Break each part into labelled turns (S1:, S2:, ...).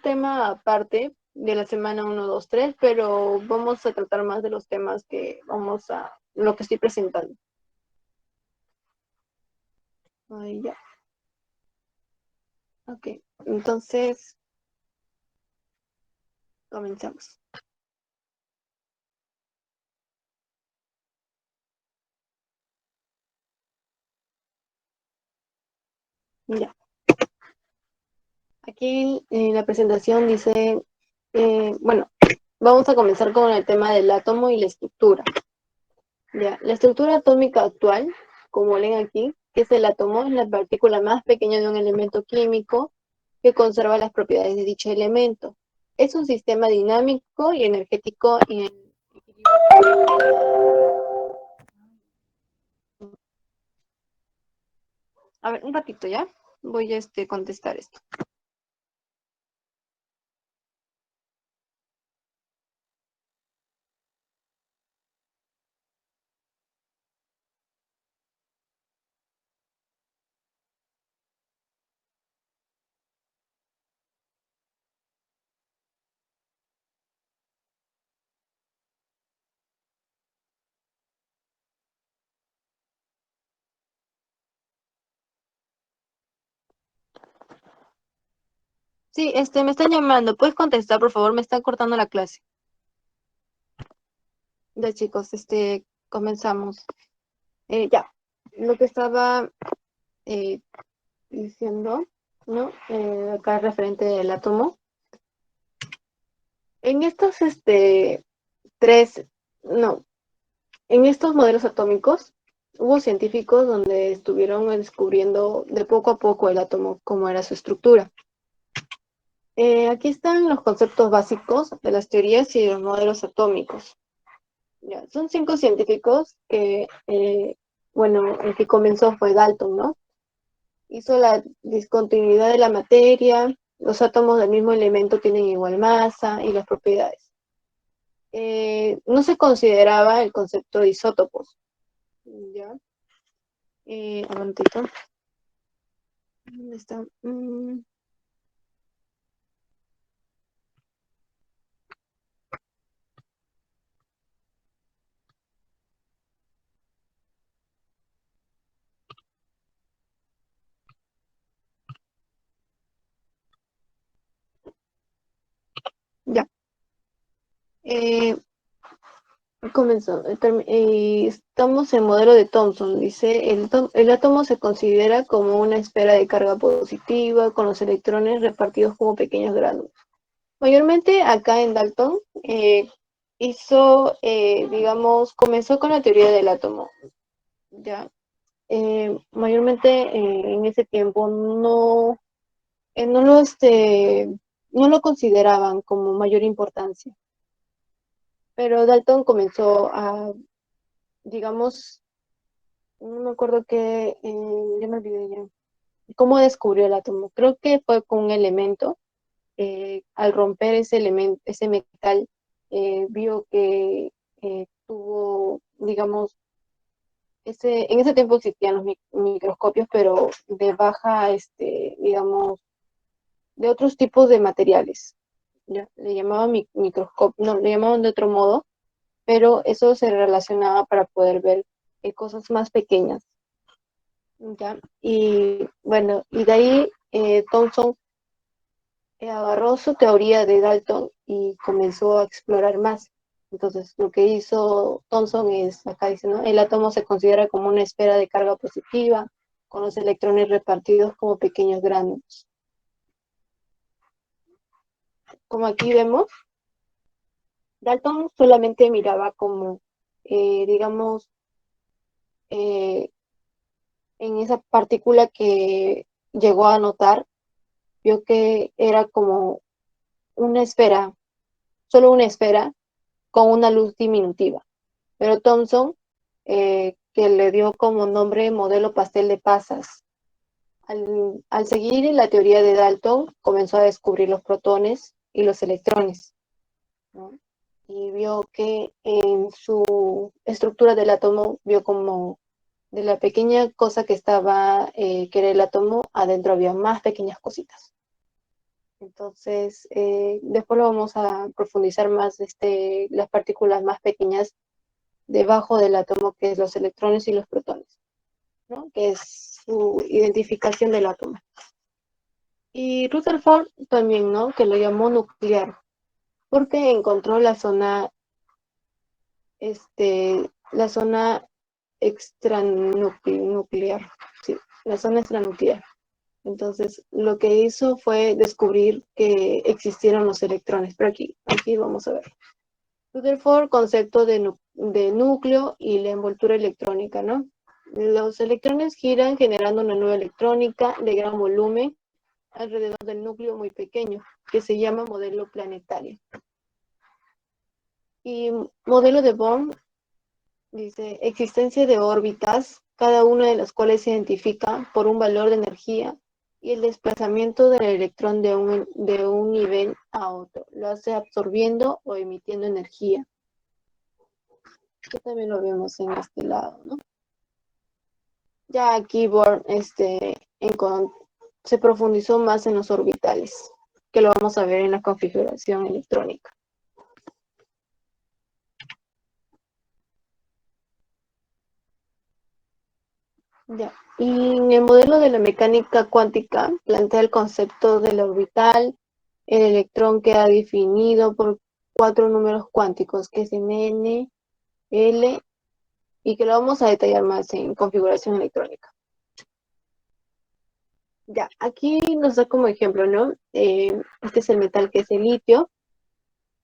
S1: tema aparte de la semana 1, 2, 3, pero vamos a tratar más de los temas que lo que estoy presentando. Ahí ya. Ok, entonces comenzamos. Ya. Aquí en la presentación dice, bueno, vamos a comenzar con el tema del átomo y la estructura. Ya, la estructura atómica actual, como leen aquí, que es el átomo, es la partícula más pequeña de un elemento químico que conserva las propiedades de dicho elemento. Es un sistema dinámico y energético y en A ver, un ratito ya. Voy a contestar esto. Sí, me están llamando. ¿Puedes contestar, por favor? Me están cortando la clase. Ya, chicos, comenzamos. Ya, lo que estaba eh, diciendo, ¿no? Acá referente al átomo. En estos, tres, no, en estos modelos atómicos hubo científicos donde estuvieron descubriendo de poco a poco el átomo, cómo era su estructura. Aquí están los conceptos básicos de las teorías y los modelos atómicos. Ya, son 5 científicos que, bueno, el que comenzó fue Dalton, ¿no? Hizo la discontinuidad de la materia, los átomos del mismo elemento tienen igual masa y las propiedades. No se consideraba el concepto de isótopos, ¿ya? Un momentito. ¿Dónde está? Ya. Eh, Comenzó. Estamos en modelo de Thomson. Dice, el átomo se considera como una esfera de carga positiva con los electrones repartidos como pequeños granos. Mayormente acá en Dalton digamos, comenzó con la teoría del átomo. Ya. Mayormente en ese tiempo no no lo consideraban como mayor importancia. Pero Dalton comenzó a, digamos, no me acuerdo ya me olvidé ya. ¿Cómo descubrió el átomo? Creo que fue con un elemento. Al romper ese elemento, ese metal, vio que tuvo, digamos, en ese tiempo existían los microscopios, pero de baja, digamos, de otros tipos de materiales. ¿Ya? Le llamaban microscopio, no, le llamaban de otro modo, pero eso se relacionaba para poder ver cosas más pequeñas. ¿Ya? Y bueno, y de ahí Thomson agarró su teoría de Dalton y comenzó a explorar más. Entonces, lo que hizo Thomson es, acá dice, ¿no? El átomo se considera como una esfera de carga positiva, con los electrones repartidos como pequeños granos. Como aquí vemos, Dalton solamente miraba como, digamos, eh, en esa partícula que llegó a notar, vio que era como una esfera, solo una esfera con una luz diminutiva. Pero Thomson, que le dio como nombre modelo pastel de pasas, al seguir la teoría de Dalton, comenzó a descubrir los protones y los electrones, ¿no? Y vio que en su estructura del átomo, vio como de la pequeña cosa que estaba, que era el átomo, adentro había más pequeñas cositas. Entonces, después lo vamos a profundizar más, las partículas más pequeñas debajo del átomo, que es los electrones y los protones, ¿no? Que es su identificación del átomo. Y Rutherford también, ¿no? Que lo llamó nuclear, porque encontró la zona extranuclear, sí, la zona extranuclear. Entonces, lo que hizo fue descubrir que existieron los electrones. Pero aquí vamos a ver. Rutherford, concepto de núcleo y la envoltura electrónica, ¿no? Los electrones giran generando una nube electrónica de gran volumen alrededor del núcleo muy pequeño, que se llama modelo planetario. Y modelo de Bohr dice, existencia de órbitas, cada una de las cuales se identifica por un valor de energía y el desplazamiento del electrón de un nivel a otro. Lo hace absorbiendo o emitiendo energía. Que también lo vemos en este lado, ¿no? Ya aquí Bohr se profundizó más en los orbitales, que lo vamos a ver en la configuración electrónica. Ya. Y en el modelo de la mecánica cuántica plantea el concepto del orbital. El electrón queda definido por 4 números cuánticos, que es n, l, y que lo vamos a detallar más en configuración electrónica. Ya, aquí nos da como ejemplo, ¿no? Este es el metal que es el litio,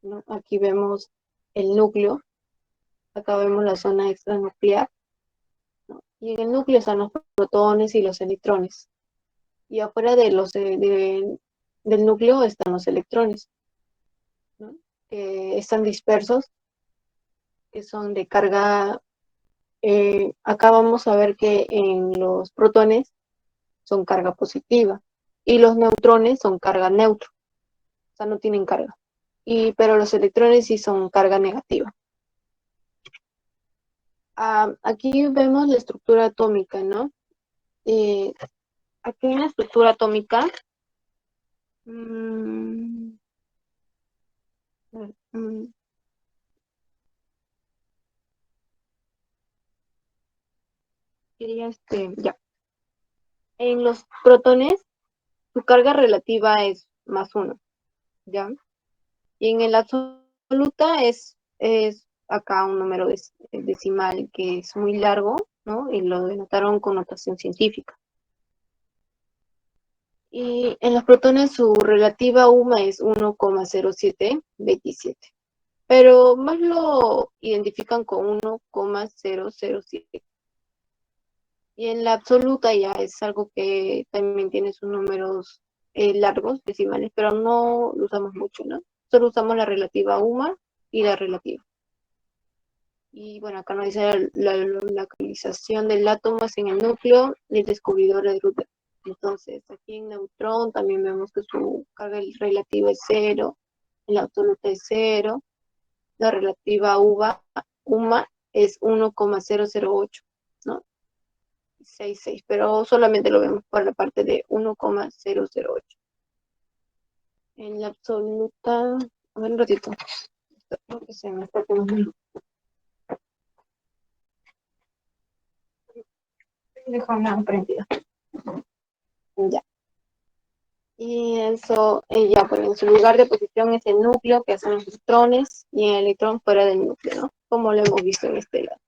S1: ¿no? Aquí vemos el núcleo, acá vemos la zona extranuclear, ¿no? Y en el núcleo están los protones y los electrones. Y afuera del núcleo están los electrones, ¿no? Que están dispersos, que son de carga. Acá vamos a ver que en los protones son carga positiva y los neutrones son carga neutra, o sea, no tienen carga. Pero los electrones sí son carga negativa. Aquí vemos la estructura atómica, ¿no? Eh, Aquí en la estructura atómica, mmm, mmm, ya. En los protones, su carga relativa es +1, ¿ya? Y en el absoluta es acá un número decimal que es muy largo, ¿no? Y lo denotaron con notación científica. Y en los protones su relativa UMA es 1,0727, pero más lo identifican con 1,007. Y en la absoluta ya es algo que también tiene sus números largos, decimales, pero no lo usamos mucho, ¿no? Solo usamos la relativa UMA y la relativa. Y bueno, acá nos dice la localización del átomo es en el núcleo del descubridor de Rutherford. Entonces, aquí en neutrón también vemos que su carga relativa es 0, la absoluta es 0, la relativa UMA es 1,008, ¿no? 66, pero solamente lo vemos por la parte de 1,008. En la absoluta, a ver un ratito, creo que se me está quemando. Dejo una prendida. Ya. Y eso, ya, pues en su lugar de posición es el núcleo, que son los electrones, y el electrón fuera del núcleo, ¿no? Como lo hemos visto en este lado.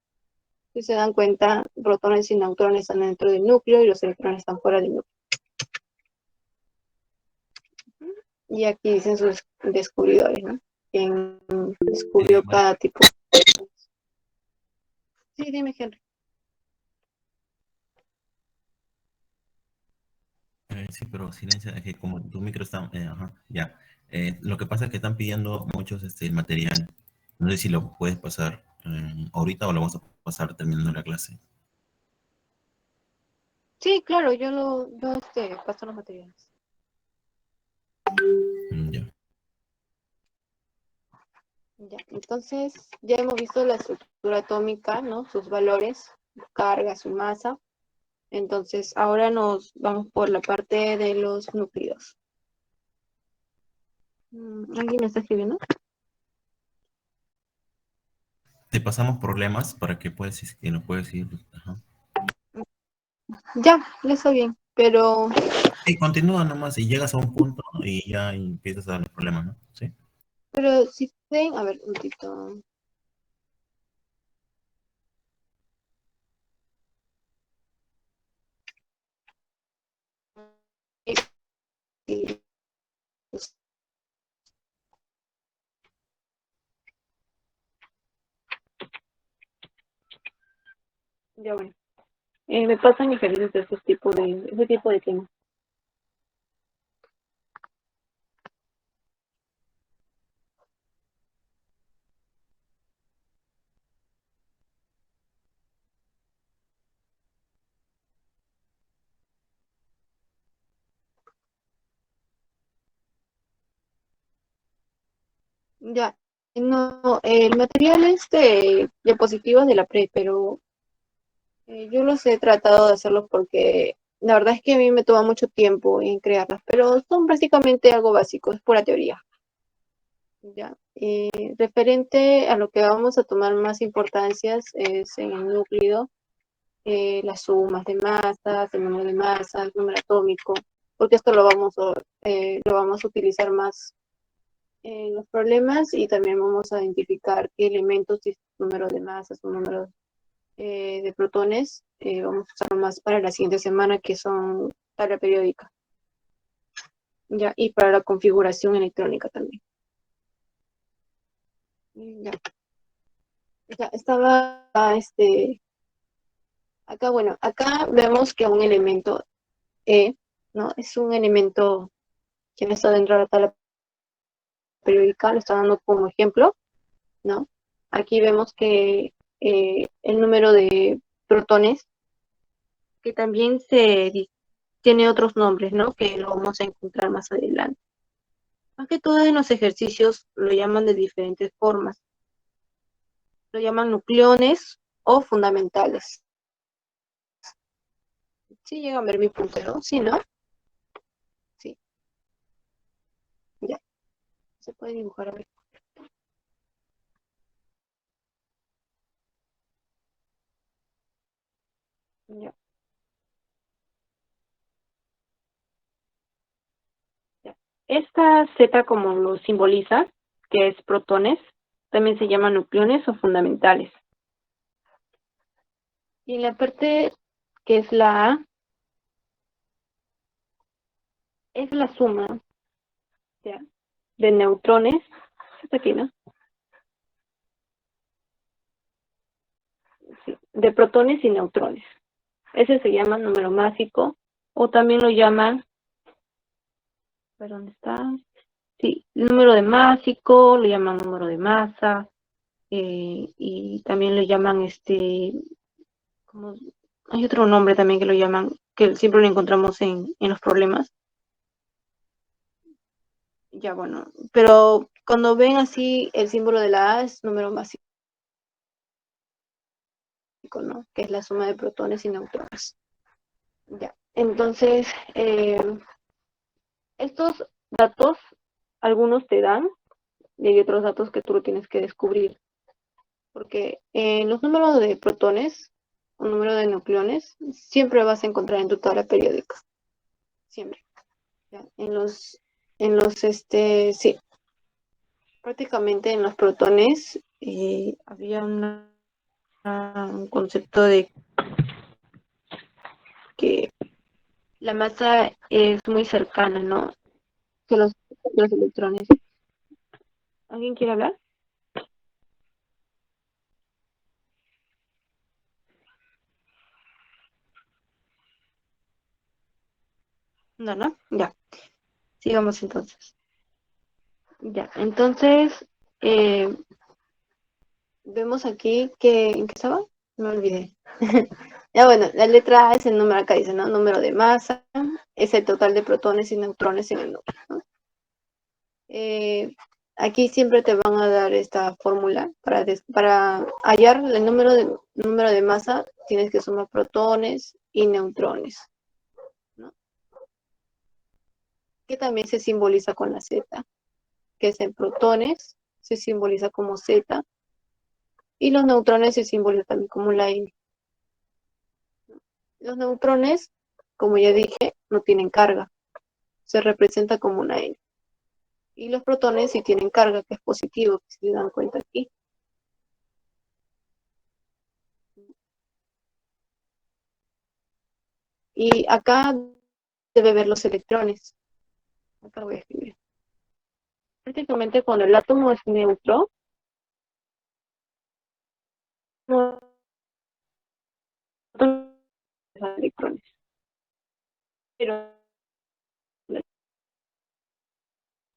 S1: Si se dan cuenta, protones y neutrones están dentro del núcleo y los electrones están fuera del núcleo. Y aquí dicen sus descubridores, ¿no? Quien descubrió
S2: Bueno,
S1: cada tipo. Sí, dime, Henry.
S2: sí, pero silencio, es que como tu micro está, ajá, ya. Lo que pasa es que están pidiendo muchos el material. No sé si lo puedes pasar ahorita o lo vamos a pasar terminando la clase.
S1: Sí, claro, yo paso los materiales.
S2: Ya.
S1: Ya, entonces ya hemos visto la estructura atómica, ¿no? Sus valores, su carga, su masa. Entonces ahora nos vamos por la parte de los núcleos. ¿Alguien me está escribiendo?
S2: Te pasamos problemas para que puedas, que lo puedes ir. Ajá.
S1: Ya está bien, pero,
S2: Sí, continúa nomás y llegas a un punto y ya empiezas a dar los problemas, ¿no? Sí.
S1: si ven, a ver, un poquito. Sí, pues, ya bueno. Me pasan ejercicios de ese tipo de temas. Ya, no, el material es de diapositivas de la pre, pero yo los he tratado de hacerlos porque la verdad es que a mí me toma mucho tiempo en crearlas, pero son prácticamente algo básico, es pura teoría. Ya, referente a lo que vamos a tomar más importancias es en el núcleo, las sumas de masas, el número de masas, el número atómico, porque esto lo vamos a utilizar más en los problemas y también vamos a identificar qué elementos, si es un número de masas, un número de protones, vamos a usarlo más para la siguiente semana, que son tabla periódica, ya, y para la configuración electrónica también. Ya, ya estaba, acá, bueno, acá vemos que un elemento E, ¿no? Es un elemento que no está dentro de la tabla periódica, lo está dando como ejemplo, ¿no? Aquí vemos que el número de protones, que también tiene otros nombres, ¿no? Que lo vamos a encontrar más adelante. Más que todo en los ejercicios lo llaman de diferentes formas. Lo llaman nucleones o fundamentales. Sí, llega a ver mi punto, ¿no? Sí, ¿no? Sí, ya. Se puede dibujar a ver. Ya, ya. Esta Z, como lo simboliza, que es protones, también se llaman nucleones o fundamentales. Y en la parte que es la A, es la suma, ¿ya? De neutrones, está aquí, ¿no? Sí, de protones y neutrones. Ese se llama número másico, o también lo llaman, ¿pero dónde está? Sí, número de másico, lo llaman número de masa, y también lo llaman como, hay otro nombre también que lo llaman, que siempre lo encontramos en los problemas. Ya, bueno, pero cuando ven así el símbolo de la A es número másico, ¿no? Que es la suma de protones y neutrones. Ya, entonces, estos datos, algunos te dan y hay otros datos que tú lo tienes que descubrir, porque los números de protones o número de nucleones siempre vas a encontrar en tu tabla periódica, siempre. ¿Ya? Sí, prácticamente en los protones había un concepto de que la masa es muy cercana, ¿no? Que los electrones. ¿Alguien quiere hablar? No, no, ya. Sigamos entonces. Ya, entonces, eh, vemos aquí que, ¿en qué estaba? Me olvidé. Ya bueno, la letra A es el número, acá dice, ¿no? Número de masa, es el total de protones y neutrones en el núcleo, ¿no? Eh, Aquí siempre te van a dar esta fórmula para hallar el número de masa, tienes que sumar protones y neutrones, ¿no? Que también se simboliza con la Z. que es en protones, se simboliza como Z, y los neutrones se simbolizan también como la N. Los neutrones, como ya dije, no tienen carga, se representa como una N. Y los protones sí tienen carga, que es positivo, que se dan cuenta aquí. Y acá debe ver los electrones. Acá voy a escribir. Prácticamente cuando el átomo es neutro, no electrones. Pero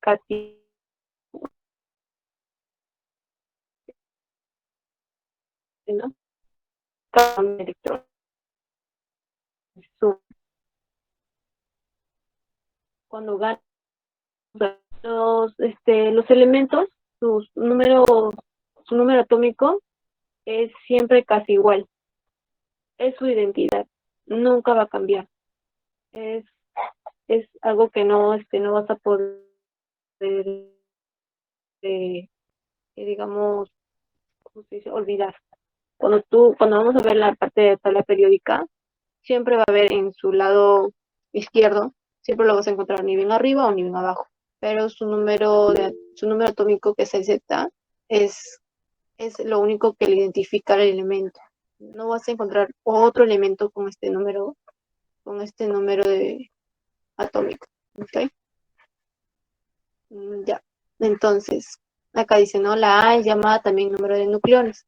S1: casi, ¿no? Cada electrón. Cuando ganan los elementos, su número atómico es siempre casi igual. Es su identidad. Nunca va a cambiar. Es, es algo que no vas a poder, digamos, ¿cómo se dice? Olvidar. Cuando vamos a ver la parte de tabla periódica, siempre va a haber en su lado izquierdo, siempre lo vas a encontrar ni bien arriba o ni bien abajo. Pero su número atómico, que es el Z, es, es lo único que le identifica el elemento. No vas a encontrar otro elemento con este número atómico. ¿Okay? Ya. Entonces, acá dice, ¿no? La A es llamada también número de nucleones.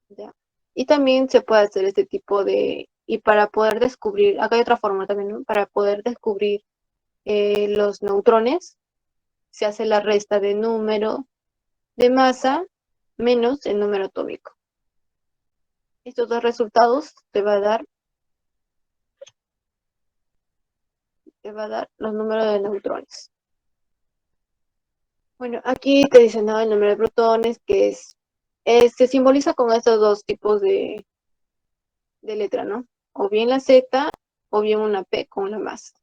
S1: ¿Ya? Y también se puede hacer este tipo y para poder descubrir, acá hay otra forma también, ¿no? Para poder descubrir los neutrones, se hace la resta de número de masa menos el número atómico. Estos dos resultados te va a dar los números de neutrones. Bueno, aquí te dicen, ¿no? El número de protones, que se simboliza con estos dos tipos de letra, ¿no? O bien la Z o bien una P con la masa,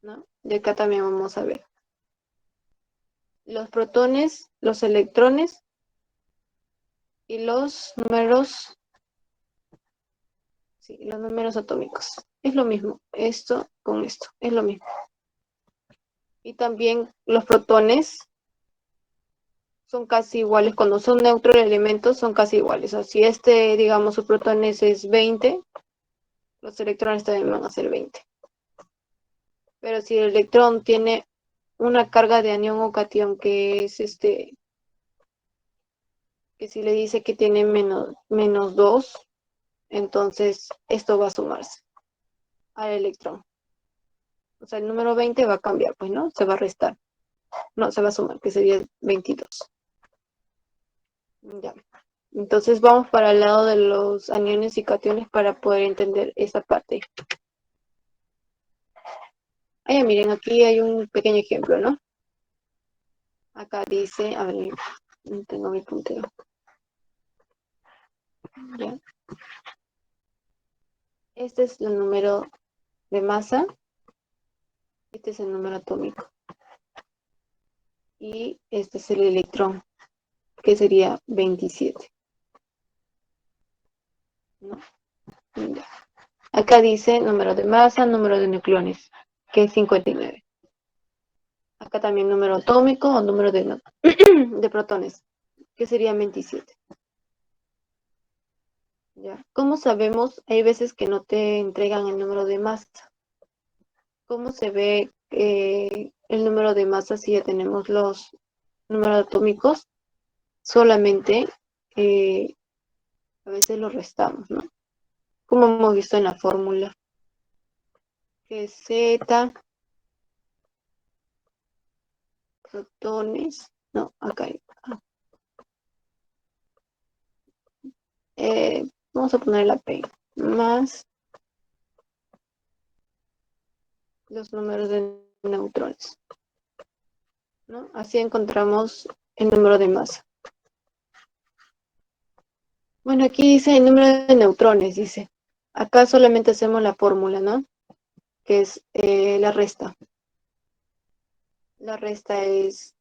S1: ¿no? Y acá también vamos a ver los protones, los electrones y los números atómicos. Es lo mismo, esto con esto, es lo mismo. Y también los protones son casi iguales, cuando son neutros elementos son casi iguales. O sea, si digamos, su protones es 20, los electrones también van a ser 20. Pero si el electrón tiene una carga de anión o cation que es que si le dice que tiene menos 2, entonces esto va a sumarse al electrón. O sea, el número 20 va a cambiar, pues, ¿no? Se va a restar. No, se va a sumar, que sería 22. Ya. Entonces vamos para el lado de los aniones y cationes para poder entender esa parte. Miren, aquí hay un pequeño ejemplo, ¿no? Acá dice, a ver, no tengo mi puntero. Ya. Este es el número de masa. Este es el número atómico. Y este es el electrón, que sería 27. ¿No? Ya. Acá dice número de masa, número de nucleones, que es 59. Acá también número atómico o número de protones, que sería 27. ¿Ya? ¿Cómo sabemos? Hay veces que no te entregan el número de masa. ¿Cómo se ve el número de masa si ya tenemos los números atómicos? Solamente a veces lo restamos, ¿no? Como hemos visto en la fórmula, que es Z, protones, no, acá hay. Vamos a poner la P, más los números de neutrones, ¿no? Así encontramos el número de masa. Bueno, aquí dice el número de neutrones, dice. Acá solamente hacemos la fórmula, ¿no? Que es la resta. La resta es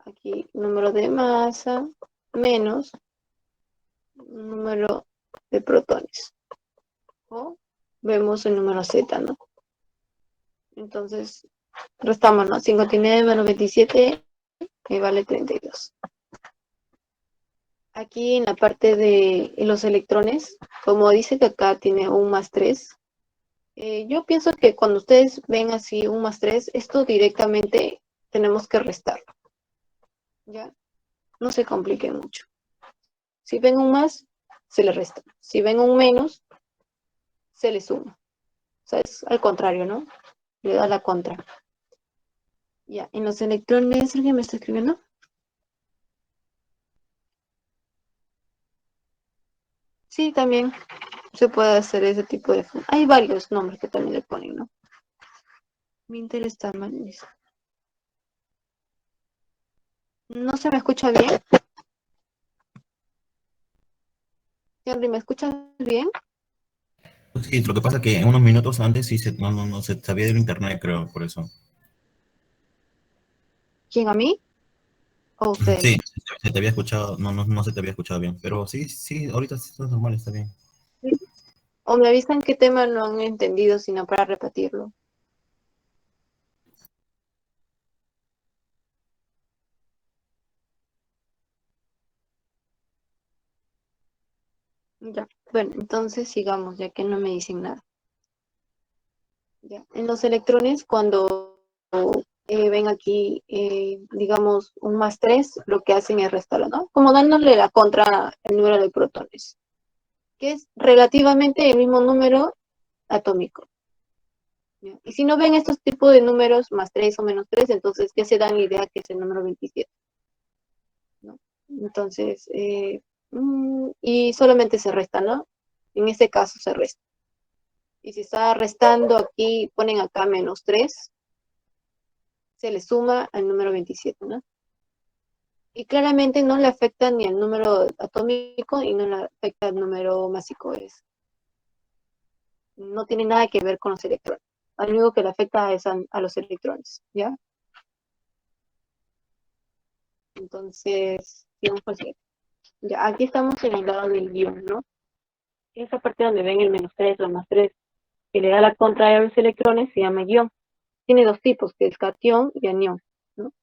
S1: aquí número de masa menos número de protones. O vemos el número Z, ¿no? Entonces, restamos, ¿no? 59 menos 27 que vale 32. Aquí en la parte de los electrones, como dice que acá tiene un más 3, yo pienso que cuando ustedes ven así un más 3, esto directamente tenemos que restarlo, ¿ya? No se compliquen mucho. Si ven un más, se le resta. Si ven un menos, se le suma. O sea, es al contrario, ¿no? Le da la contra. Ya, en los electrones, ¿alguien me está escribiendo? Sí, también se puede hacer ese tipo de... Hay varios nombres que también le ponen, ¿no? Mi interés está mal. ¿No se me escucha bien? Henry, ¿me escuchas bien?
S2: Pues sí, lo que pasa es que unos minutos antes sí no se sabía del internet, creo, por eso.
S1: ¿Quién, a mí o
S2: Sí,
S1: ustedes?
S2: se te había escuchado, no se te había escuchado bien, pero sí, ahorita sí está normal, está bien.
S1: ¿Sí? O me avisan qué tema no han entendido, sino para repetirlo. Ya, bueno, entonces sigamos, ya que no me dicen nada. Ya. En los electrones, cuando ven aquí, digamos, un más 3, lo que hacen es restarlo, ¿no? Como dándole la contra el número de protones, que es relativamente el mismo número atómico. ¿Ya? Y si no ven estos tipos de números, más 3 o menos 3, entonces ya se dan idea que es el número 27, ¿no? Entonces, y solamente se resta, ¿no? En este caso se resta. Y si está restando aquí, ponen acá menos 3, se le suma al número 27, ¿no? Y claramente no le afecta ni al número atómico y no le afecta al número másico. No tiene nada que ver con los electrones. Lo único que le afecta es a los electrones, ¿ya? Entonces, digamos así. Ya, aquí estamos en el lado del guión, ¿no? Esa parte donde ven el menos 3 o el más 3 que le da la contra a los electrones se llama guión. Tiene dos tipos, que es cation y anión, ¿no?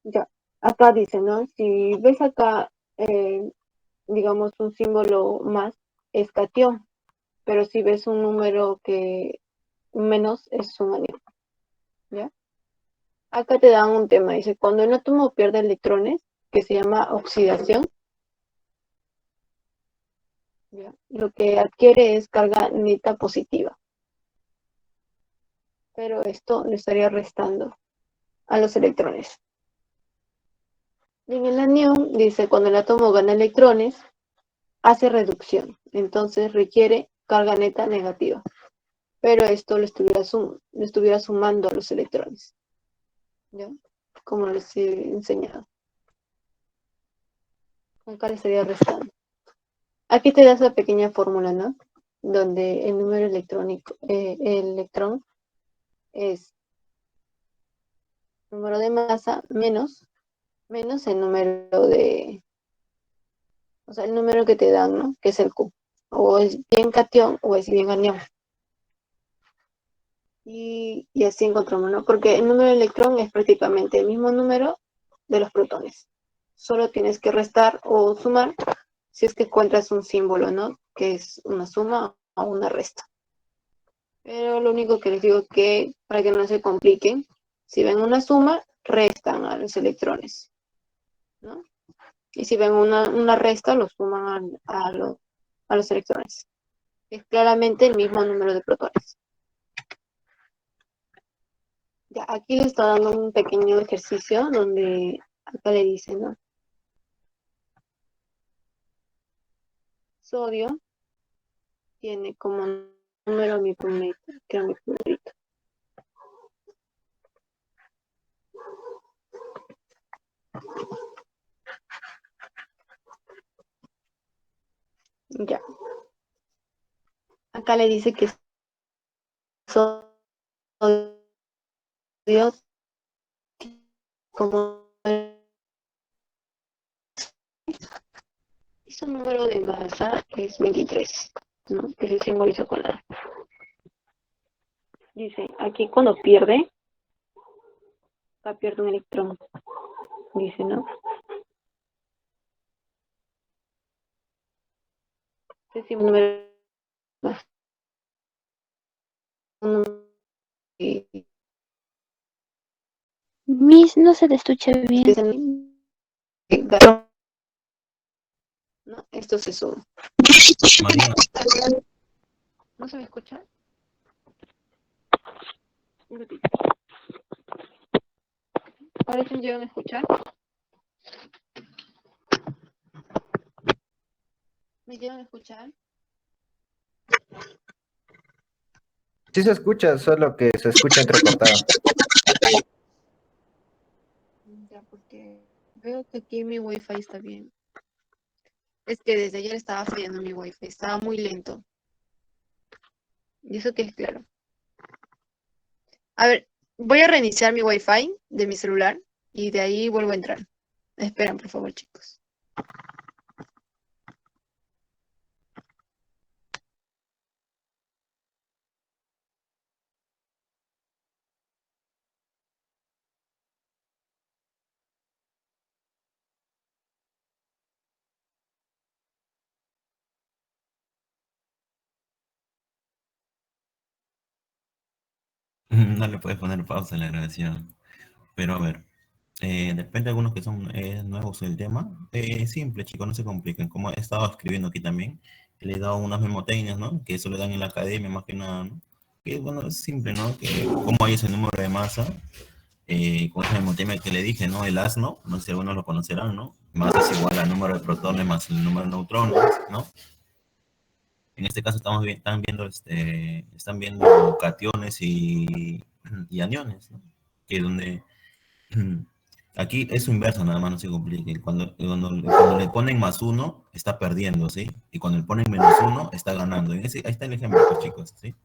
S1: Ya, acá dice, ¿no? Si ves acá, digamos, un símbolo más, es cation, pero si ves un número que menos, es un anión, ¿ya? Acá te dan un tema, dice, cuando el átomo pierde electrones, que se llama oxidación, ¿ya? Lo que adquiere es carga neta positiva, pero esto le estaría restando a los electrones. Y en el anión dice, cuando el átomo gana electrones, hace reducción, entonces requiere carga neta negativa, pero esto le estuviera sumando a los electrones, ¿ya? Como les he enseñado. Acá le estaría restando. Aquí te da esa pequeña fórmula, ¿no? Donde el número electrónico, el electrón es número de masa menos el número de, o sea, el número que te dan, ¿no? Que es el Q. O es bien cation o es bien anión. Y así encontramos, ¿no? Porque el número de electrón es prácticamente el mismo número de los protones. Solo tienes que restar o sumar si es que encuentras un símbolo, ¿no? Que es una suma o una resta. Pero lo único que les digo que para que no se compliquen, si ven una suma, restan a los electrones, ¿no? Y si ven una resta, lo suman a los electrones. Es claramente el mismo número de protones. Ya, aquí le está dando un pequeño ejercicio donde acá le dice, ¿no? Sodio tiene como número mi primerito, que era mi primerito. Ya. acá le dice que sodio como y su número de masa es 23, ¿no? Que se simboliza con la. Dice, aquí cuando pierde, acá pierde un electrón, dice, ¿no? Ese es un número más.
S3: Miss, no se te escucha bien.
S1: ¿No? Esto se suma.
S2: María,
S1: ¿No se me escucha? Un ratito. ¿Ahora sí me llegan a escuchar? ¿Me llegan a escuchar?
S4: Sí se escucha, solo que se escucha entrecortado.
S1: Ya, porque veo que aquí mi wifi está bien. Es que desde ayer estaba fallando mi wifi, estaba muy lento. Y eso que es claro. A ver, voy a reiniciar mi wifi de mi celular y de ahí vuelvo a entrar. Esperan, por favor, chicos.
S2: no le puedes poner pausa a la grabación. Pero a ver, depende de algunos que son nuevos en el tema. Simple, chicos, no se compliquen. Como he estado escribiendo aquí también, le he dado unas memotecnias, ¿no? Que eso le dan en la academia más que nada, ¿no? Que bueno, es simple, ¿no? Que como hay ese número de masa, con esa memotecnia que le dije, ¿no? El asno, no sé si algunos lo conocerán, ¿no? Masa es igual al número de protones más el número de neutrones, ¿no? En este caso están viendo cationes y aniones, ¿no? Que donde aquí es su inverso, nada más no se complique. Cuando le ponen más uno, está perdiendo, ¿sí? Y cuando le ponen menos uno, está ganando. Ahí está el ejemplo, pues, chicos, ¿sí?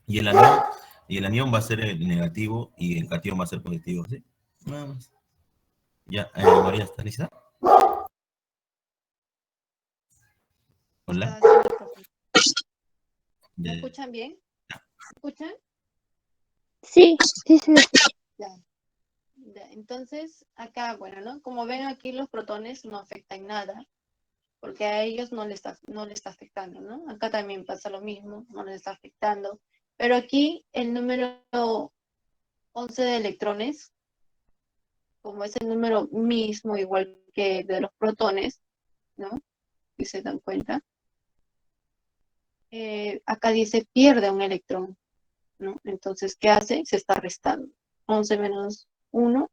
S2: Y el anión, y el anión va a ser el negativo y el cation va a ser positivo, ¿sí? Nada más. Ya, María, ¿está lista?
S1: Está
S2: Hola.
S1: haciendo el profe. ¿Me
S2: Ya.
S1: escuchan bien? ¿Me escuchan?
S3: Sí, sí se le escucha.
S1: Ya. Ya. Entonces, acá, bueno, ¿no? Como ven aquí, los protones no afectan nada, porque a ellos no le está afectando, ¿no? Acá también pasa lo mismo, no les está afectando. Pero aquí el número 11 de electrones, como es el número mismo, igual que de los protones, ¿no? Si se dan cuenta, acá dice pierde un electrón, ¿no? Entonces, ¿qué hace? Se está restando. 11 menos 1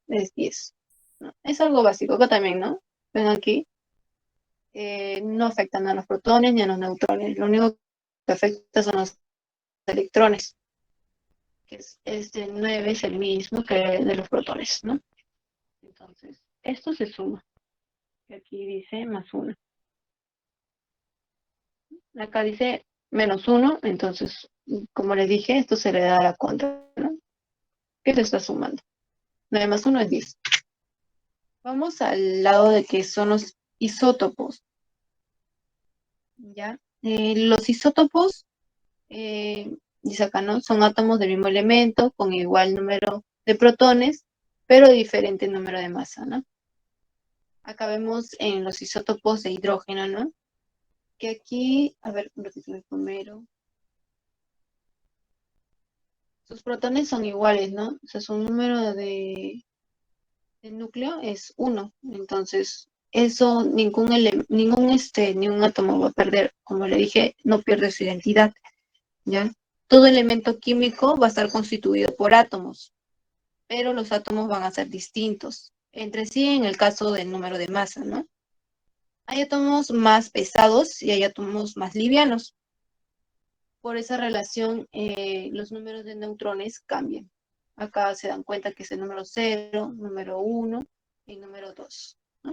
S1: es 10, ¿no? Es algo básico, acá también, ¿no? Ven aquí, no afectan a los protones ni a los neutrones, lo único que afecta son los electrones, que es este 9 es el mismo que de los protones, ¿no? Entonces, esto se suma, que aquí dice más 1. Acá dice menos 1, entonces, como les dije, esto se le da a la contra, ¿no? ¿Qué se está sumando? 9 más 1 es 10. Vamos al lado de que son los isótopos, ¿ya? Los isótopos, dice acá, ¿no? Son átomos del mismo elemento con igual número de protones, pero diferente número de masa, ¿no? Acá vemos en los isótopos de hidrógeno, ¿no? Que aquí, a ver, un ratito el primero. Sus protones son iguales, ¿no? O sea, su número de núcleo es 1. Entonces, eso ni un átomo va a perder. Como le dije, no pierde su identidad, ¿ya? Todo elemento químico va a estar constituido por átomos, pero los átomos van a ser distintos entre sí en el caso del número de masa, ¿no? Hay átomos más pesados y hay átomos más livianos. Por esa relación, los números de neutrones cambian. Acá se dan cuenta que es el número 0, número 1 y número 2, ¿no?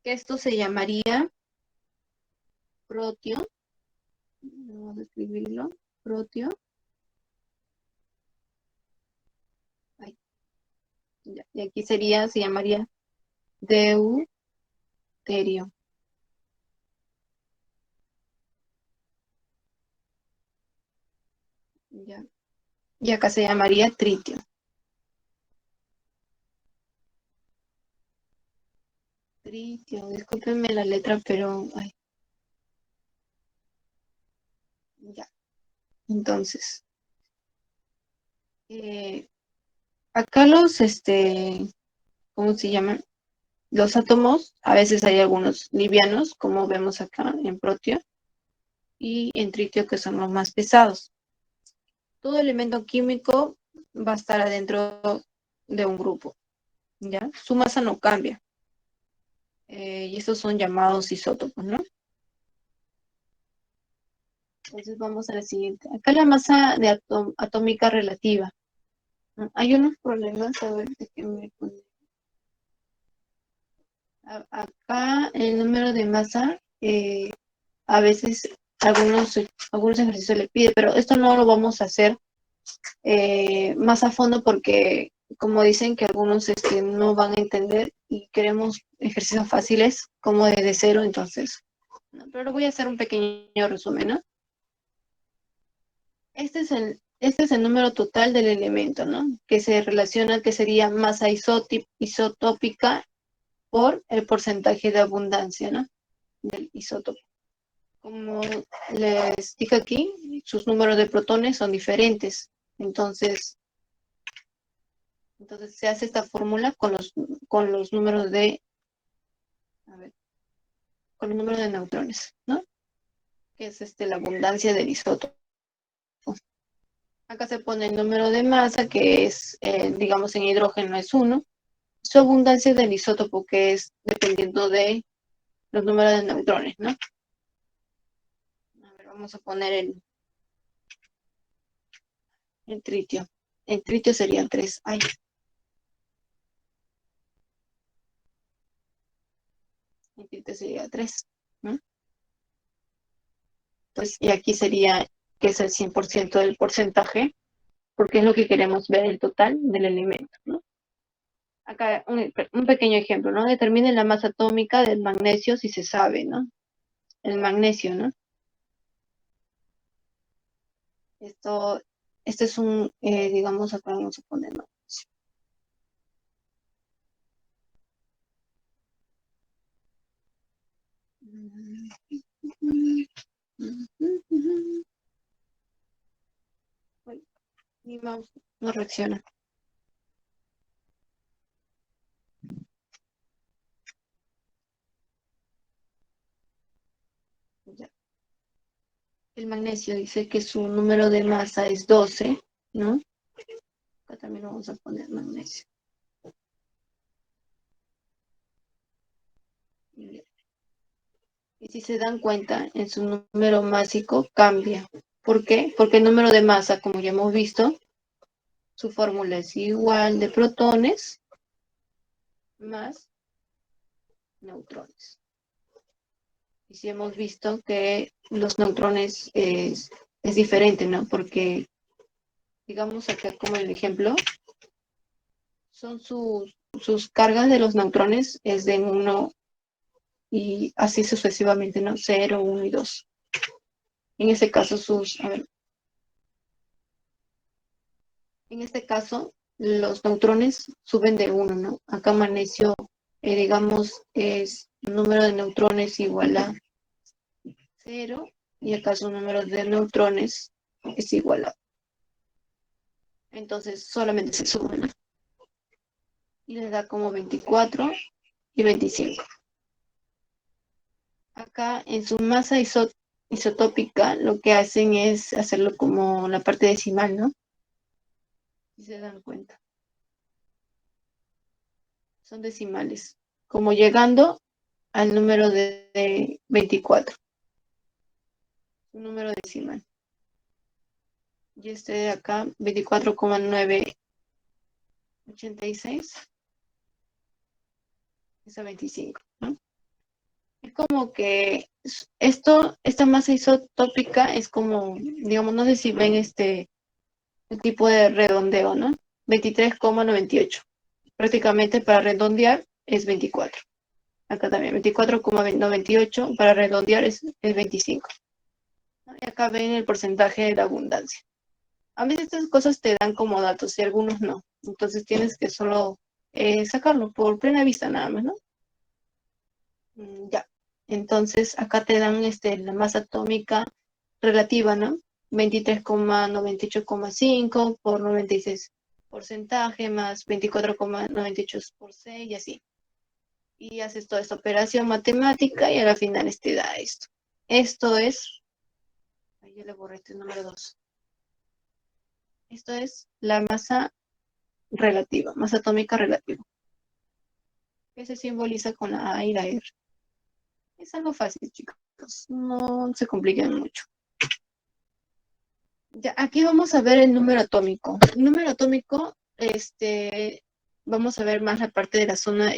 S1: Que esto se llamaría protio Vamos a escribirlo. Protio. Ahí. Ya. Y aquí sería, se llamaría deuterio. Ya. Y acá se llamaría tritio. Tritio, discúlpenme la letra, pero ay, ya. Entonces, acá ¿cómo se llaman? Los átomos, a veces hay algunos livianos, como vemos acá en protio, y en tritio, que son los más pesados. Todo elemento químico va a estar adentro de un grupo, ¿ya? Su masa no cambia. Y estos son llamados isótopos, ¿no? Entonces vamos a la siguiente. Acá la masa atómica relativa. Hay unos problemas, a ver, déjenme poner. Acá el número de masa, a veces algunos ejercicios le pide, pero esto no lo vamos a hacer más a fondo porque, como dicen que algunos no van a entender y queremos ejercicios fáciles como desde cero, entonces, no, pero voy a hacer un pequeño resumen, ¿no? Este es el número total del elemento, ¿no? Que se relaciona, que sería masa isotópica por el porcentaje de abundancia, ¿no? Del isótopo. Como les dije aquí, sus números de protones son diferentes. Entonces se hace esta fórmula con los números a ver, con los números de neutrones, ¿no? Que es la abundancia del isótopo. Acá se pone el número de masa, que es, digamos, en hidrógeno es 1. Su abundancia del isótopo, que es dependiendo de los números de neutrones, ¿no? A ver, vamos a poner el tritio. El tritio serían 3. Ay. El tritio sería 3, ¿no? Entonces, y aquí sería que es el 100% del porcentaje, porque es lo que queremos ver el total del elemento, ¿no? Acá un pequeño ejemplo, ¿no? Determine la masa atómica del magnesio si se sabe, ¿no? El magnesio, ¿no? Este es digamos, acá vamos a poner magnesio. Mi mouse no reacciona. Ya. El magnesio dice que su número de masa es 12, ¿no? Acá también vamos a poner magnesio. Y si se dan cuenta, en su número másico cambia. ¿Por qué? Porque el número de masa, como ya hemos visto, su fórmula es igual de protones más neutrones. Y si hemos visto que los neutrones es diferente, ¿no? Porque, digamos acá como el ejemplo, son sus cargas de los neutrones es de 1 y así sucesivamente, ¿no? 0, 1 y 2. En este caso en este caso los neutrones suben de 1, ¿no? Acá magnesio, digamos, es el número de neutrones igual a 0 y acá su número de neutrones es igual a. Entonces solamente se suman, ¿no? Y les da como 24 y 25. Acá en su masa isotópica lo que hacen es hacerlo como la parte decimal, ¿no? Si se dan cuenta. Son decimales. Como llegando al número de 24. Un número decimal. Y este de acá, 24,986. Es a 25, ¿no? como que esta masa isotópica es como, digamos, no sé si ven el tipo de redondeo, ¿no? 23,98. Prácticamente para redondear es 24. Acá también 24,98 para redondear es 25. ¿No? Y acá ven el porcentaje de la abundancia. A veces estas cosas te dan como datos y algunos no. Entonces tienes que solo sacarlo por plena vista nada más, ¿no? Ya. Entonces acá te dan la masa atómica relativa, ¿no? 23,98,5 por 96 porcentaje más 24,98 por 6 y así. Y haces toda esta operación matemática y al final te da esto. Esto es, ahí yo le borré este número 2. Esto es la masa relativa, masa atómica relativa, que se simboliza con la A y la R. Es algo fácil, chicos. No se compliquen mucho. Ya, aquí vamos a ver el número atómico. El número atómico, vamos a ver más la parte de la zona.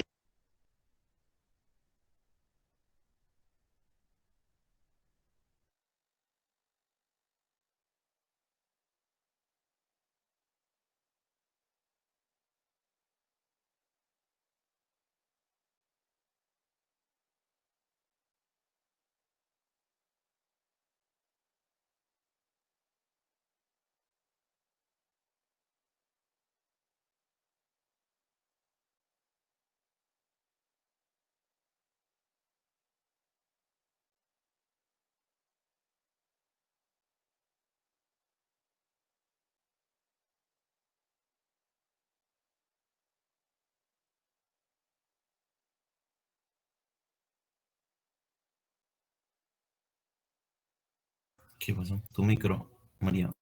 S2: ¿Qué pasó? Tu micro, María.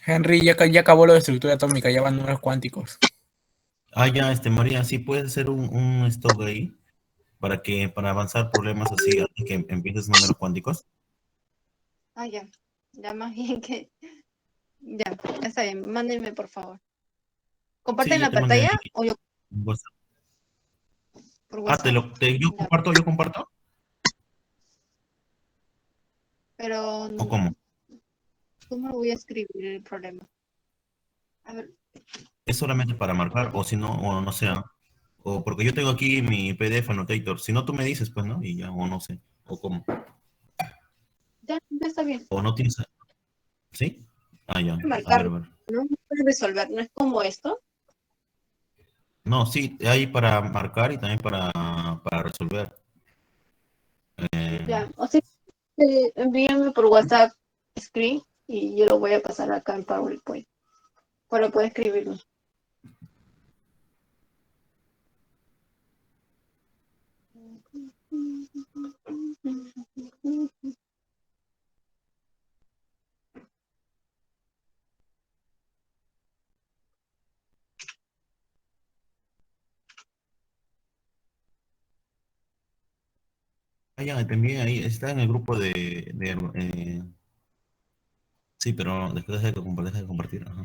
S5: Henry, ya acabó lo de estructura atómica, ya van números cuánticos.
S2: Ah, ya, María, sí puedes hacer un stop ahí para avanzar problemas así antes que empieces números cuánticos.
S1: Ah, ya. Ya más bien que. Ya, está bien. Mándenme, por favor.
S2: Sí,
S1: ¿Comparten
S2: ya
S1: la
S2: te mandé
S1: pantalla
S2: ahí.
S1: o yo
S2: WhatsApp.
S1: por
S2: Ah,
S1: WhatsApp? Ya.
S2: yo comparto.
S1: Pero,
S2: ¿O cómo?
S1: ¿cómo voy a escribir el problema? A ver,
S2: Es solamente para marcar, o si no, o no sé, ¿ah? O porque yo tengo aquí mi PDF Annotator. Si no, tú me dices, pues, ¿no? Y ya, o no sé. O cómo.
S1: ya está bien.
S2: O no tienes. ¿Sí? Ah, ya. A ver,
S1: Marcar,
S2: a ver.
S1: ¿no? Puedes resolver, no es como esto.
S2: No, sí, hay para marcar y también para resolver.
S1: Ya, o sea, envíame por WhatsApp screen y yo lo voy a pasar acá en PowerPoint. Para poder escribirlo.
S2: Ah, ya, te envié ahí. Está en el grupo sí, pero después deja de compartir. Ajá.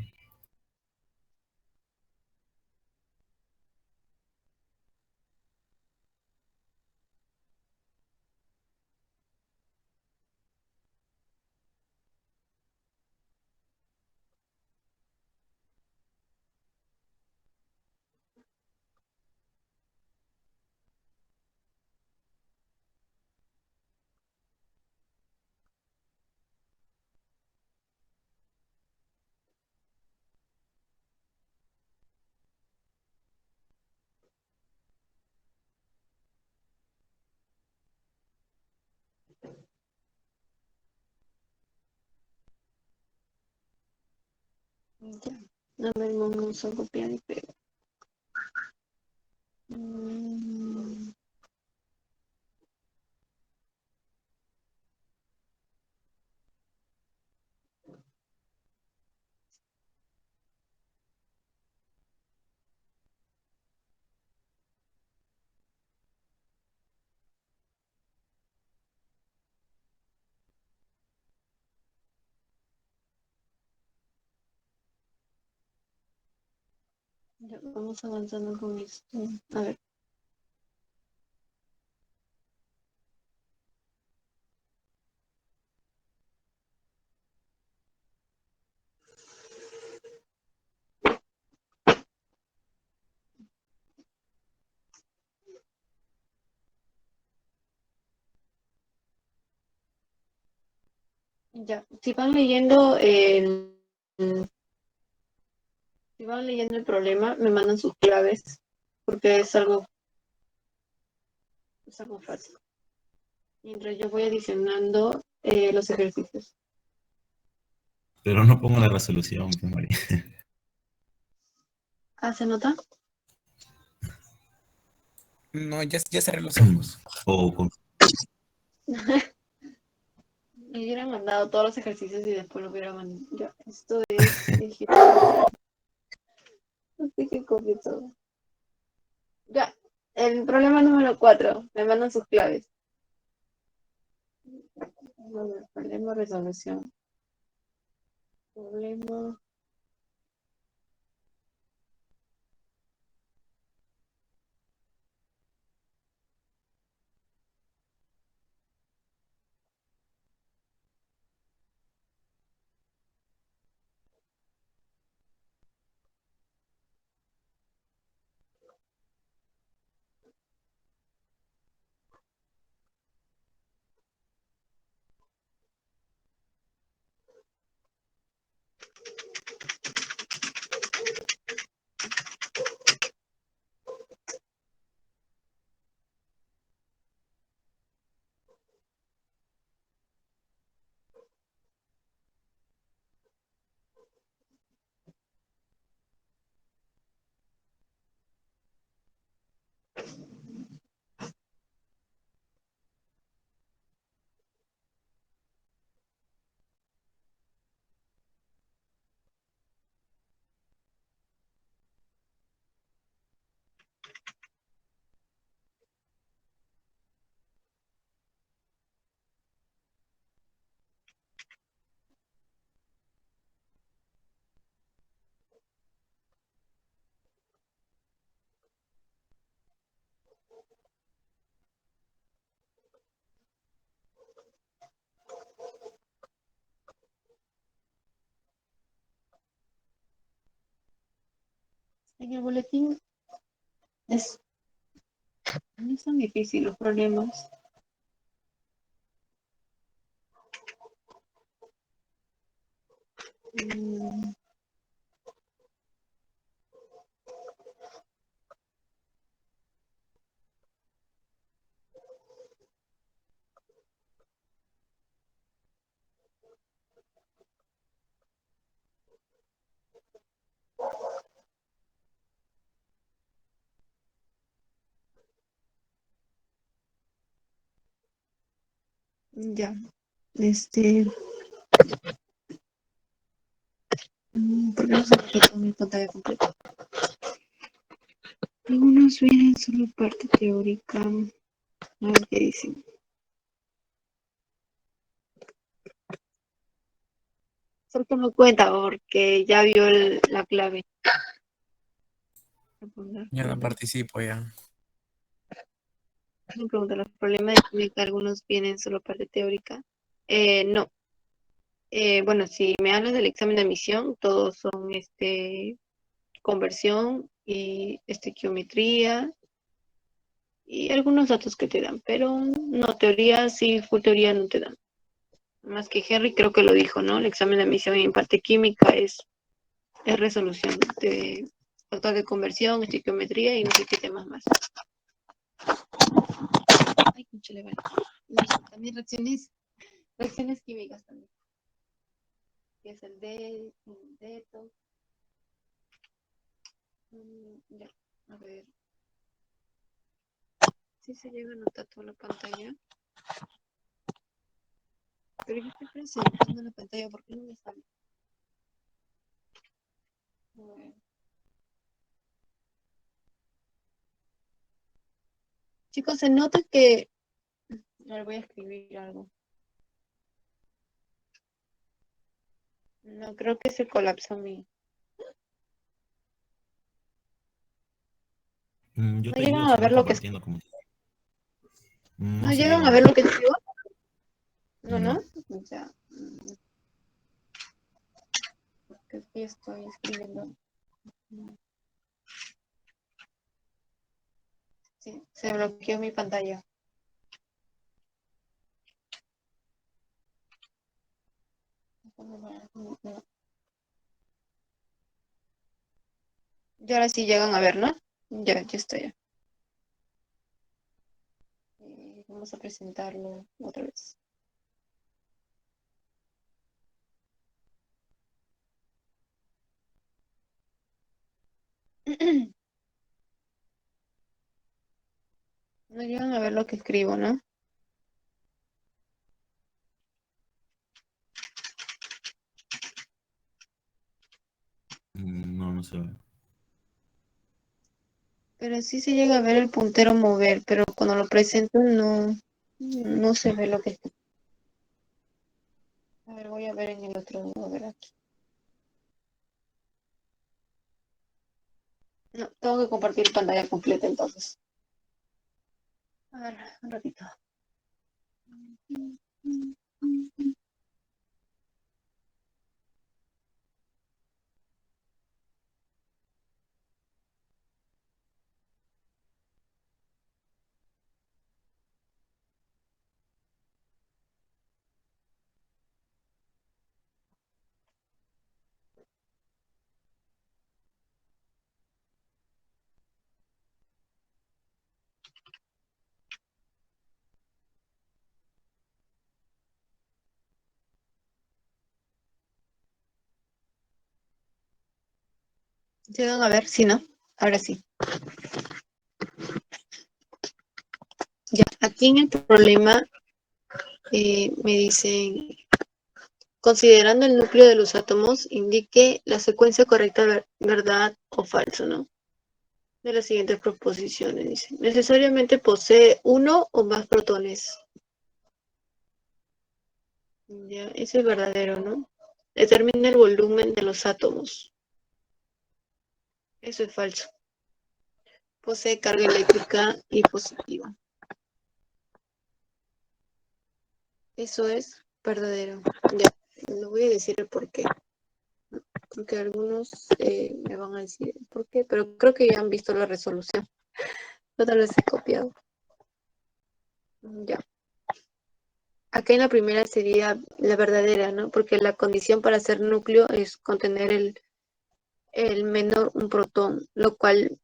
S1: Ya. A ver, vamos a copiar y pegar. Mm, ya, vamos avanzando con esto. A ver. Ya, si van leyendo si van leyendo el problema, me mandan sus claves, porque es algo fácil. Mientras yo voy adicionando los ejercicios.
S2: Pero no pongo la resolución, pues, María.
S1: Ah, ¿se nota?
S5: No, ya cerré los ojos.
S2: O con...
S1: Me hubieran mandado todos los ejercicios y después lo hubieran mandado. Ya, esto es digital. Así que copié todo. Ya, el problema número 4. Me mandan sus claves. Bueno, problema, resolución. Problema. En el boletín es, no es tan difícil los problemas. Mm, ya, este, ¿por qué no se me quitó mi pantalla completa? Algunos vienen solo parte teórica. A ver qué dicen. Solo toma cuenta porque ya vio la clave.
S5: Ya no participo ya.
S1: Me pregunta, ¿los problemas de química algunos vienen solo parte teórica? No. Bueno, si me hablas del examen de admisión, todos son conversión y geometría y algunos datos que te dan, pero no, teoría, sí, full teoría no te dan. Más que Henry creo que lo dijo, ¿no? El examen de admisión en parte química es resolución de factor de conversión, estequiometría y no sé qué temas más. Ay, conchale, vale. Y también reacciones químicas también. Que es el detox. Ya, a ver. Si se llega a notar toda la pantalla. Pero yo estoy presentando la pantalla porque no me sale. A ver. Chicos, se nota que. Ahora voy a escribir algo. No, creo que se colapsó mi.
S2: Yo
S1: ¿No
S2: te ayudo
S1: llegan
S2: si
S1: a
S2: van
S1: ver lo que
S2: compartiendo como...
S1: ¿No
S2: No se
S1: llegan
S2: llega
S1: a
S2: a
S1: ver
S2: ver.
S1: lo que escribo? No, no.
S2: No.
S1: Ya. Porque aquí estoy escribiendo. Sí, se bloqueó mi pantalla. No. Y ahora sí llegan a ver, ¿no? Ya está ya. Vamos a presentarlo otra vez. No llegan a ver lo que escribo, ¿no?
S2: No, no se ve.
S1: Pero sí se llega a ver el puntero mover, pero cuando lo presento no se ve lo que está. A ver, voy a ver en el otro, a ver aquí. No, tengo que compartir pantalla completa entonces. A ver, un ratito. Llegan a ver, sí, ¿no? Ahora sí. Ya, aquí en el problema me dicen, considerando el núcleo de los átomos, indique la secuencia correcta, verdad o falso, ¿no? De las siguientes proposiciones, dice. Necesariamente posee uno o más protones. Ya, ese es verdadero, ¿no? Determina el volumen de los átomos. Eso es falso. Posee carga eléctrica y positiva. Eso es verdadero. Ya, no voy a decir el por qué. Porque algunos me van a decir por qué, pero creo que ya han visto la resolución. Yo tal vez he copiado. Ya. Acá en la primera sería la verdadera, ¿no? Porque la condición para ser núcleo es contener el menor un protón, lo cual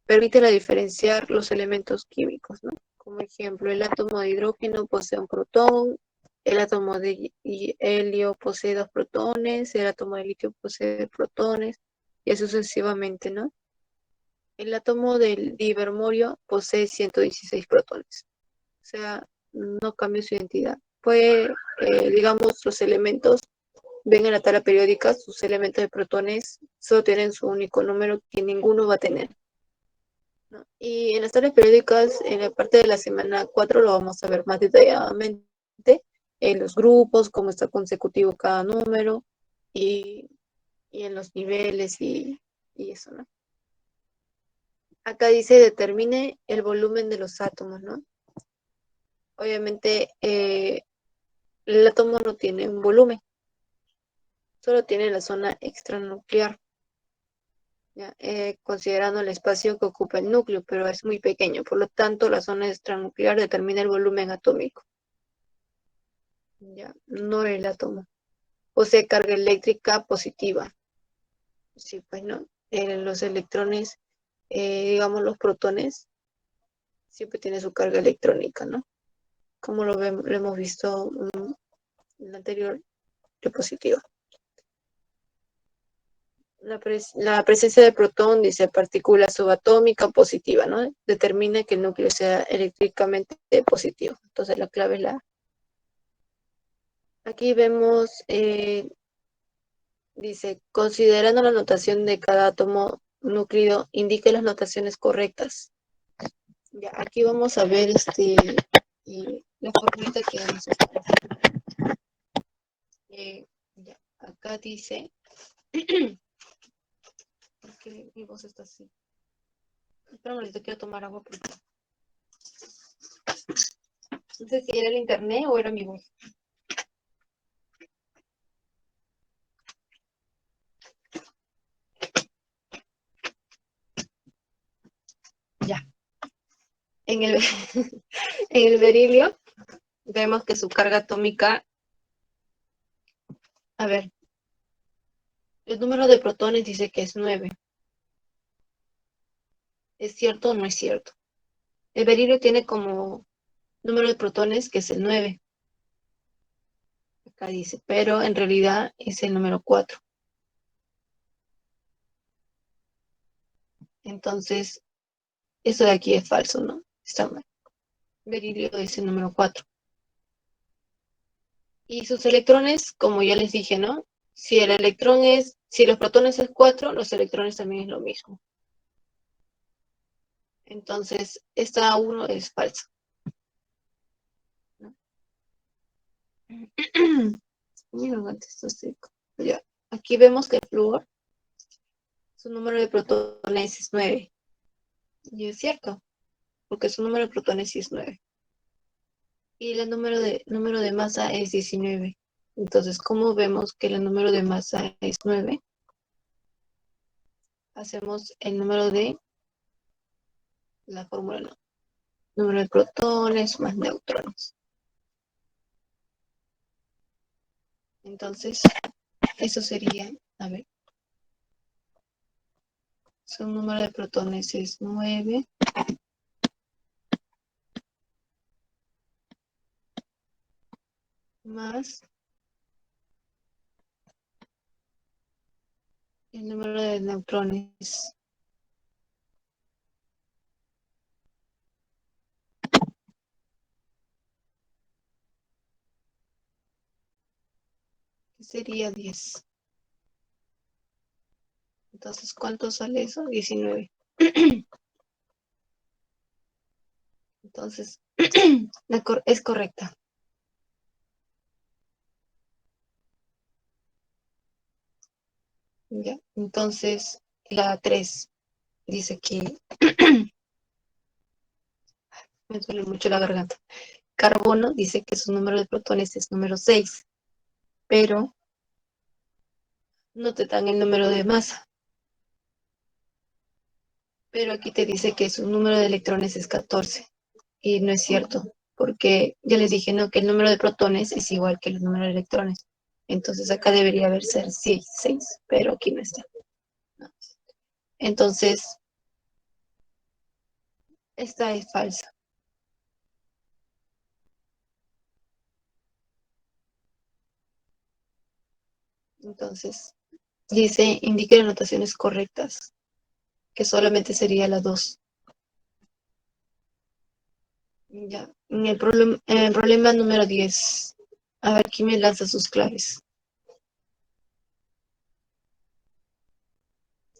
S1: permite diferenciar los elementos químicos, ¿no? Como ejemplo, el átomo de hidrógeno posee un protón, el átomo de helio posee dos protones, el átomo de litio posee protones, y así sucesivamente, ¿no? El átomo del ibermorio posee 116 protones, o sea, no cambia su identidad. Pues, digamos, los elementos ven en la tabla periódica, sus elementos de protones solo tienen su único número que ninguno va a tener, ¿no? Y en las tablas periódicas, en la parte de la semana 4 lo vamos a ver más detalladamente, en los grupos, cómo está consecutivo cada número y, y en los niveles y eso, ¿no? Acá dice determine el volumen de los átomos, ¿no? Obviamente el átomo no tiene un volumen, solo tiene la zona extranuclear, ¿ya? Considerando el espacio que ocupa el núcleo, pero es muy pequeño, por lo tanto la zona extranuclear determina el volumen atómico, ¿ya? No el átomo. Posee carga eléctrica positiva. Sí, pues no. Los electrones, digamos los protones, siempre tienen su carga electrónica, ¿no? Como lo hemos visto en la anterior diapositiva. La presencia de protón, dice partícula subatómica positiva, ¿no? Determina que el núcleo sea eléctricamente positivo. Entonces la clave es la... Aquí vemos, dice, considerando la notación de cada átomo núcleo, indique las notaciones correctas. Ya, aquí vamos a ver la formulita que vamos a estar. Ya, acá dice, porque mi voz está así. Espera un momento, quiero tomar agua porque no sé si era el internet o era mi voz. Ya. En el, en el berilio vemos que su carga atómica A ver, el número de protones dice que es 9. ¿Es cierto o no es cierto? El berilio tiene como número de protones que es el 9. Acá dice, pero en realidad es el número 4. Entonces, eso de aquí es falso, ¿no? Está mal. Berilio es el número 4. Y sus electrones, como ya les dije, ¿no? Si los protones es 4, los electrones también es lo mismo. Entonces, esta 1 es falsa, ¿no? Mira, antes esto seco. Ya. Aquí vemos que el flúor, su número de protones es 9. Y es cierto, porque su número de protones sí es 9. Y el número de masa es 19. Entonces, ¿cómo vemos que el número de masa es 9? Hacemos el número de la fórmula, ¿no? Número de protones más neutrones. Entonces, eso sería, a ver, su número de protones es 9 más el número de neutrones. Que sería 10. Entonces, ¿cuánto sale eso? 19. Entonces, es correcta. Ya. Entonces, la 3 dice que me duele mucho la garganta. Carbono dice que su número de protones es número 6, pero no te dan el número de masa. Pero aquí te dice que su número de electrones es 14. Y no es cierto, porque ya les dije, no, que el número de protones es igual que el número de electrones. Entonces acá debería haber ser 6, pero aquí no está. No. Entonces, esta es falsa. Entonces, dice, indique las notaciones correctas, que solamente sería la 2. Ya, en el problema número 10. A ver, ¿quién me lanza sus claves?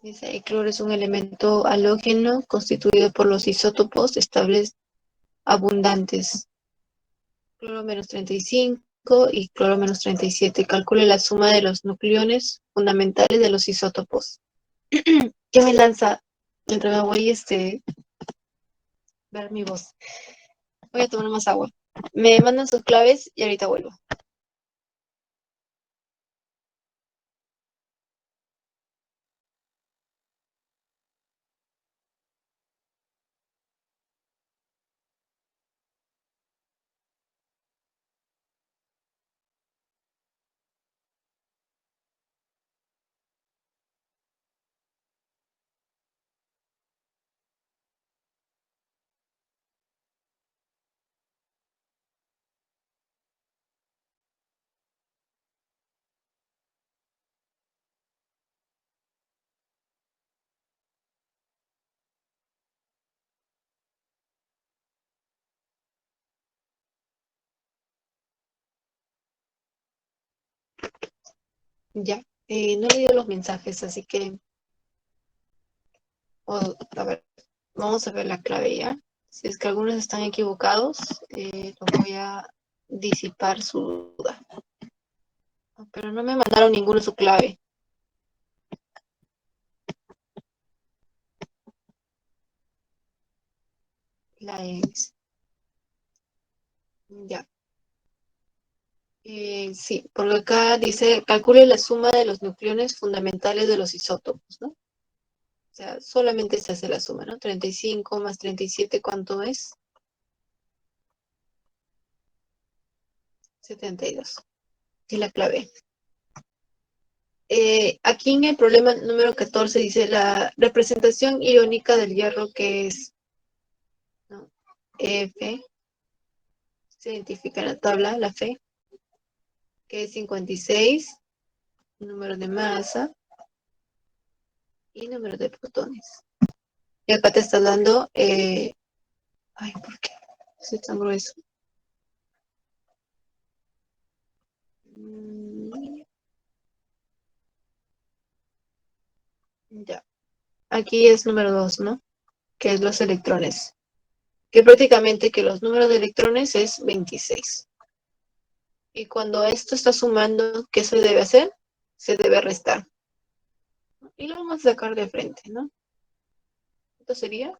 S1: Dice, el cloro es un elemento halógeno constituido por los isótopos estables abundantes. Cloro menos 35 y cloro menos 37. Calcule la suma de los nucleones fundamentales de los isótopos. ¿Qué me lanza? Mientras me voy ver mi voz. Voy a tomar más agua. Me mandan sus claves y ahorita vuelvo. Ya. No he leído los mensajes, así que... a ver, vamos a ver la clave ya. Si es que algunos están equivocados, los voy a disipar su duda. Pero no me mandaron ninguno su clave. La es. Ya. Sí, porque acá dice, calcule la suma de los nucleones fundamentales de los isótopos, ¿no? O sea, solamente se hace la suma, ¿no? 35 más 37, ¿cuánto es? 72. Es la clave. Aquí en el problema número 14 dice la representación iónica del hierro, que es, ¿no?, F, se identifica en la tabla, la Fe, que es 56, número de masa y número de protones. Y acá te está dando, ay, ¿por qué es tan grueso? Ya, aquí es número 2, ¿no? Que es los electrones. Que prácticamente que los números de electrones es 26. Y cuando esto está sumando, ¿qué se debe hacer? Se debe restar. Y lo vamos a sacar de frente, ¿no? Esto sería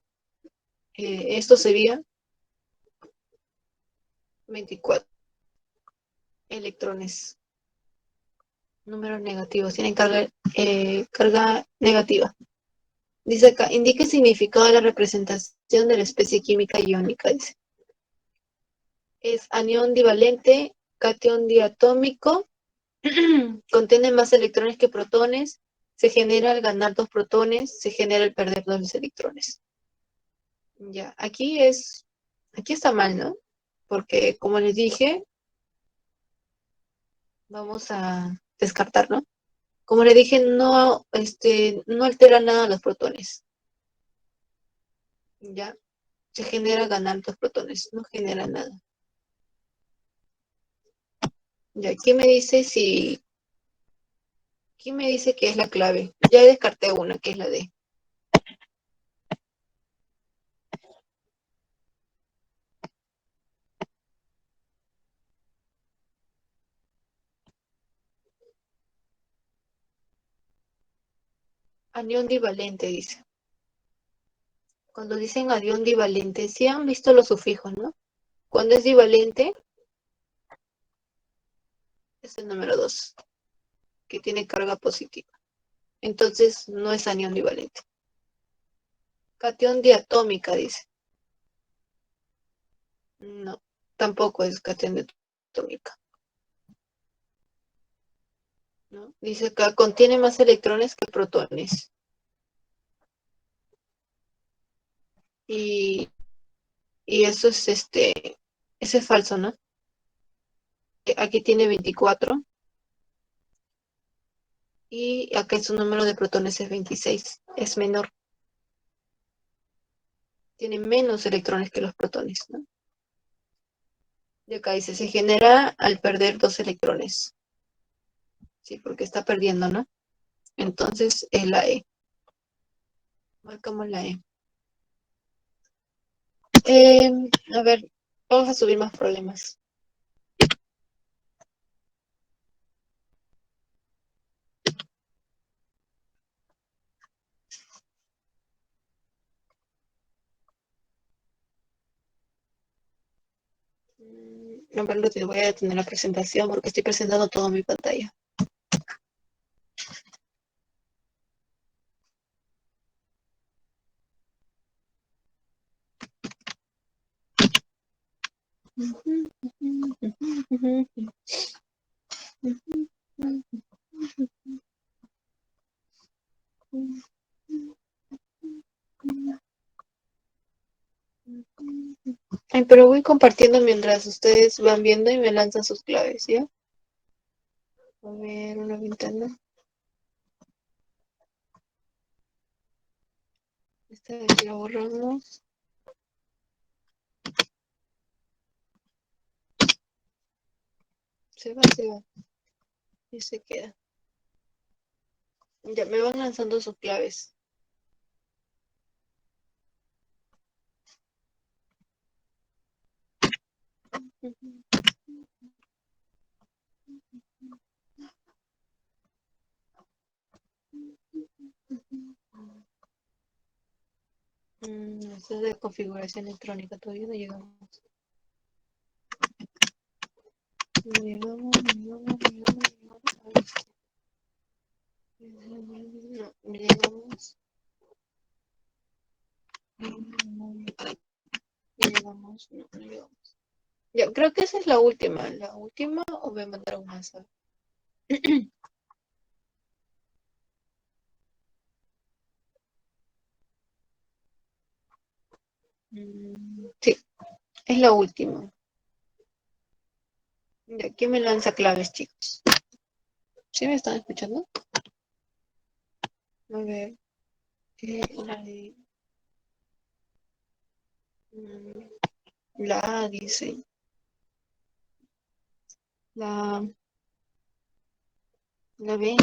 S1: 24 electrones. Números negativos, tienen carga negativa. Dice acá, indica el significado de la representación de la especie química iónica. Dice, es anión divalente, catión diatómico, contiene más electrones que protones, se genera al ganar 2 protones, se genera al perder 2 electrones. Ya, aquí está mal, ¿no? Porque como les dije, vamos a descartar, ¿no? Como le dije, no altera nada los protones. Ya, se genera ganar 2 protones, no genera nada. Ya, ¿quién me dice que es la clave? Ya descarté una, que es la D. Anión divalente, dice. Cuando dicen anión divalente, sí han visto los sufijos, ¿no? Cuando es divalente, es el número 2, que tiene carga positiva. Entonces, no es anión divalente. Catión diatómica, dice. No, tampoco es catión diatómica, ¿no? Dice que contiene más electrones que protones. Y eso ese es falso, ¿no? Aquí tiene 24 y acá su número de protones es 26, es menor. Tiene menos electrones que los protones, ¿no? Y acá dice, se genera al perder 2 electrones. Sí, porque está perdiendo, ¿no? Entonces es la E. Marcamos la E. A ver, vamos a subir más problemas. No, pero voy a detener la presentación porque estoy presentando todo en mi pantalla. Ay, pero voy compartiendo mientras ustedes van viendo y me lanzan sus claves, ¿ya? A ver, una ventana. Esta de aquí la borramos. Se va. Y se queda. Ya me van lanzando sus claves. Esto es de configuración electrónica, todavía no llegamos. No llegamos. A ver. No llegamos. No llegamos. Ya, creo que esa es la última. La última o me mandaron más. Sí, es la última. Ya, ¿quién me lanza claves, chicos? ¿Sí me están escuchando? A ver, la de... mm, la A dice, la, la B.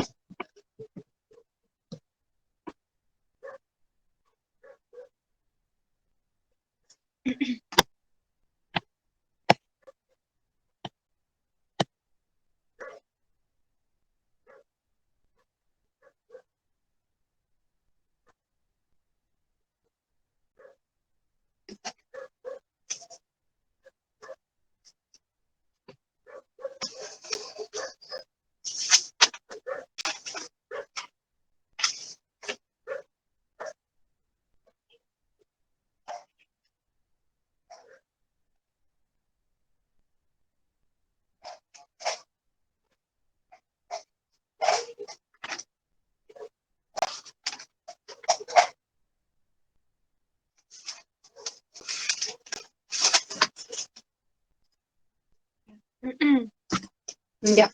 S1: Ya,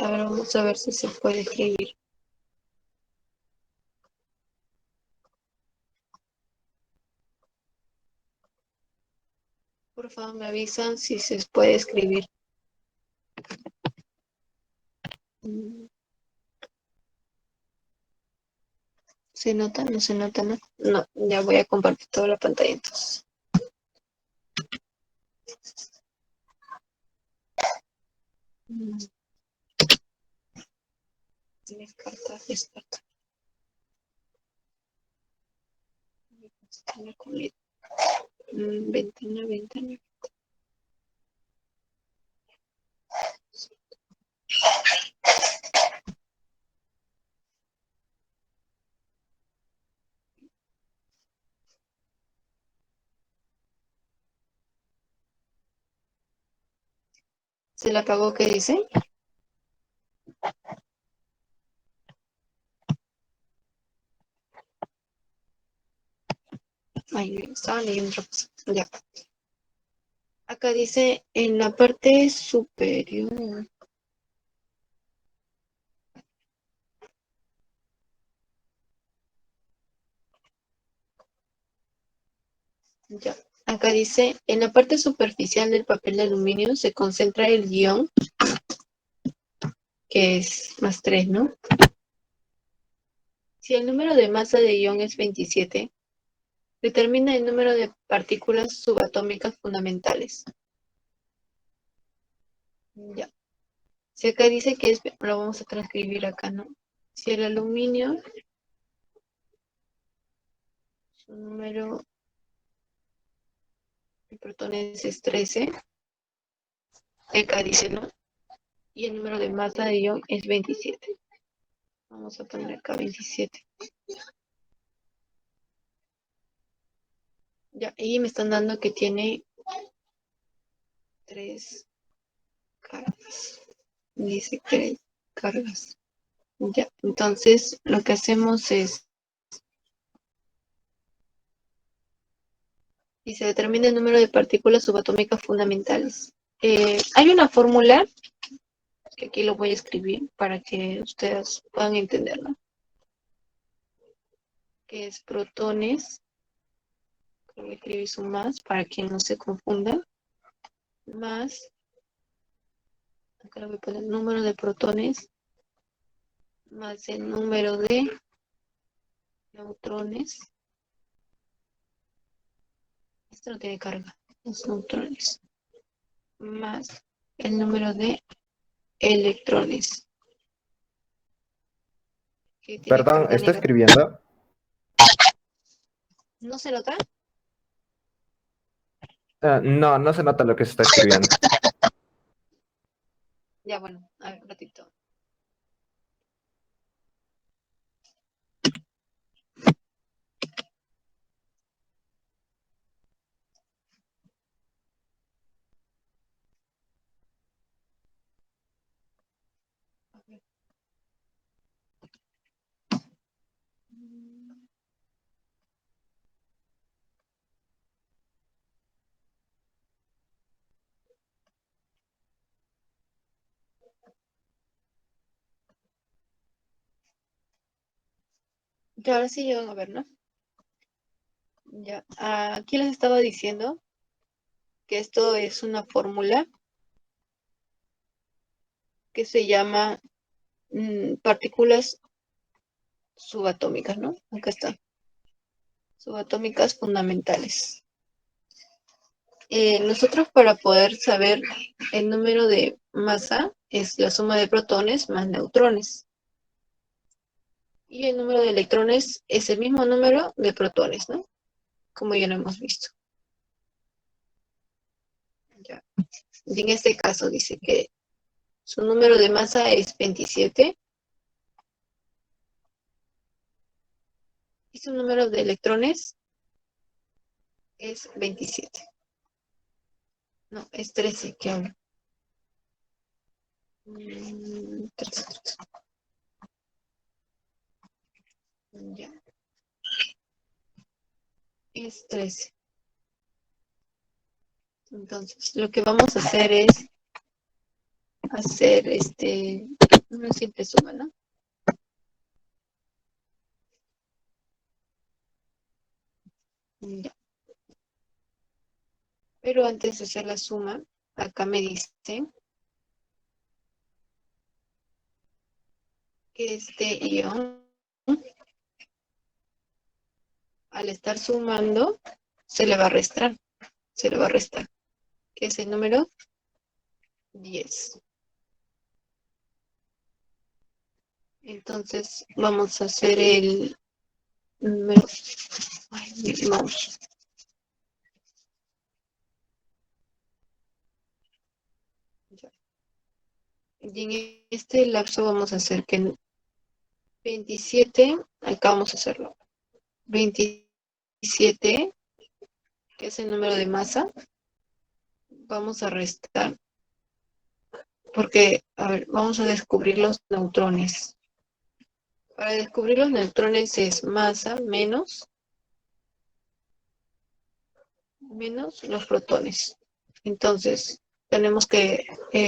S1: a ver, vamos a ver si se puede escribir. Por favor, me avisan si se puede escribir. Mm, ¿Se nota? ¿No se nota? No, no, ya voy a compartir toda la pantalla entonces. Mm, Descartar, descartar. Ventana, ventana, ventana. ¿Se la apagó? ¿Qué dice? Ay, estaba leyendo otra cosa. Ya. Acá dice en la parte superior. Ya. Acá dice, en la parte superficial del papel de aluminio se concentra el guión, que es +3, ¿no? Si el número de masa de ion es 27, determina el número de partículas subatómicas fundamentales. Ya. Si acá dice que es, lo vamos a transcribir acá, ¿no? Si el aluminio, su número de protones es 13, acá dice, ¿no? Y el número de masa de ion es 27. Vamos a poner acá 27. Ya, y me están dando que tiene 3 cargas. Dice 3 cargas. Ya, entonces lo que hacemos es, y se determina el número de partículas subatómicas fundamentales. Hay una fórmula, que aquí lo voy a escribir para que ustedes puedan entenderla, que es protones, voy a escribir su más para que no se confunda, más, acá le voy a poner número de protones, más el número de neutrones. Esto no tiene carga, los neutrones, más el número de electrones, que tiene
S4: Perdón,
S1: carga
S4: ¿está
S1: negativa.
S4: escribiendo?
S1: ¿No se nota?
S4: No, no se nota lo que se está escribiendo.
S1: Ya, bueno, a ver, un ratito. A ver. Ya, ahora sí llegan a ver, ¿no? Ya, aquí les estaba diciendo que esto es una fórmula que se llama partículas subatómicas, ¿no? Acá está, subatómicas fundamentales. Nosotros para poder saber el número de masa es la suma de protones más neutrones. Y el número de electrones es el mismo número de protones, ¿no? Como ya lo hemos visto. Ya. Y en este caso dice que su número de masa es 27 y su número de electrones es 27. No, es 13 que hablo. 13. Ya. Es 13. Entonces, lo que vamos a hacer es hacer una simple suma, ¿no? Ya. Pero antes de hacer la suma, acá me dice que este ion, al estar sumando, se le va a restar, que es el número 10. Entonces, vamos a hacer el número. Ay, mi mouse. Ya. Y en este lapso vamos a hacer que 27, acá vamos a hacerlo. 27, que es el número de masa, vamos a restar. Porque, a ver, vamos a descubrir los neutrones. Para descubrir los neutrones es masa menos los protones. Entonces, tenemos que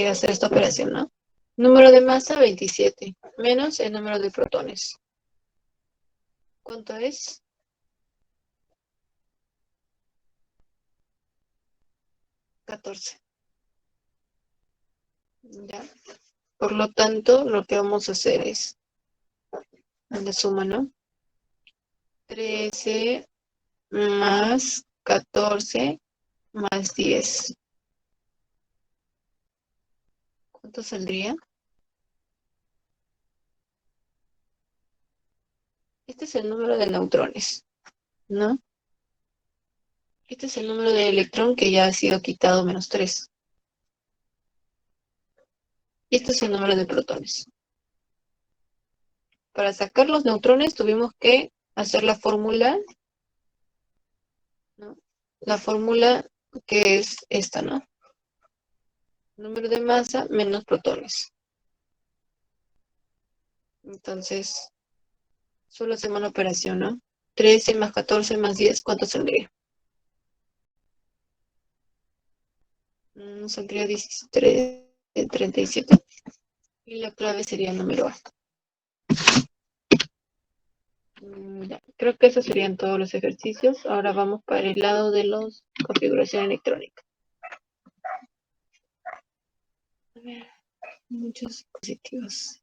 S1: hacer esta operación, ¿no? Número de masa, 27, menos el número de protones. ¿Cuánto es? 14. ¿Ya? Por lo tanto, lo que vamos a hacer es la suma, ¿no? 13 más 14 más 10. ¿Cuánto saldría? Este es el número de neutrones, ¿no? Este es el número de electrón que ya ha sido quitado menos 3. Y este es el número de protones. Para sacar los neutrones tuvimos que hacer la fórmula, ¿no? La fórmula que es esta, ¿no? Número de masa menos protones. Entonces, solo hacemos la operación, ¿no? 13 más 14 más 10, ¿cuánto saldría? Saldría 37. Y la clave sería el número A. Ya, creo que esos serían todos los ejercicios. Ahora vamos para el lado de los configuración electrónica. A ver, muchos dispositivos.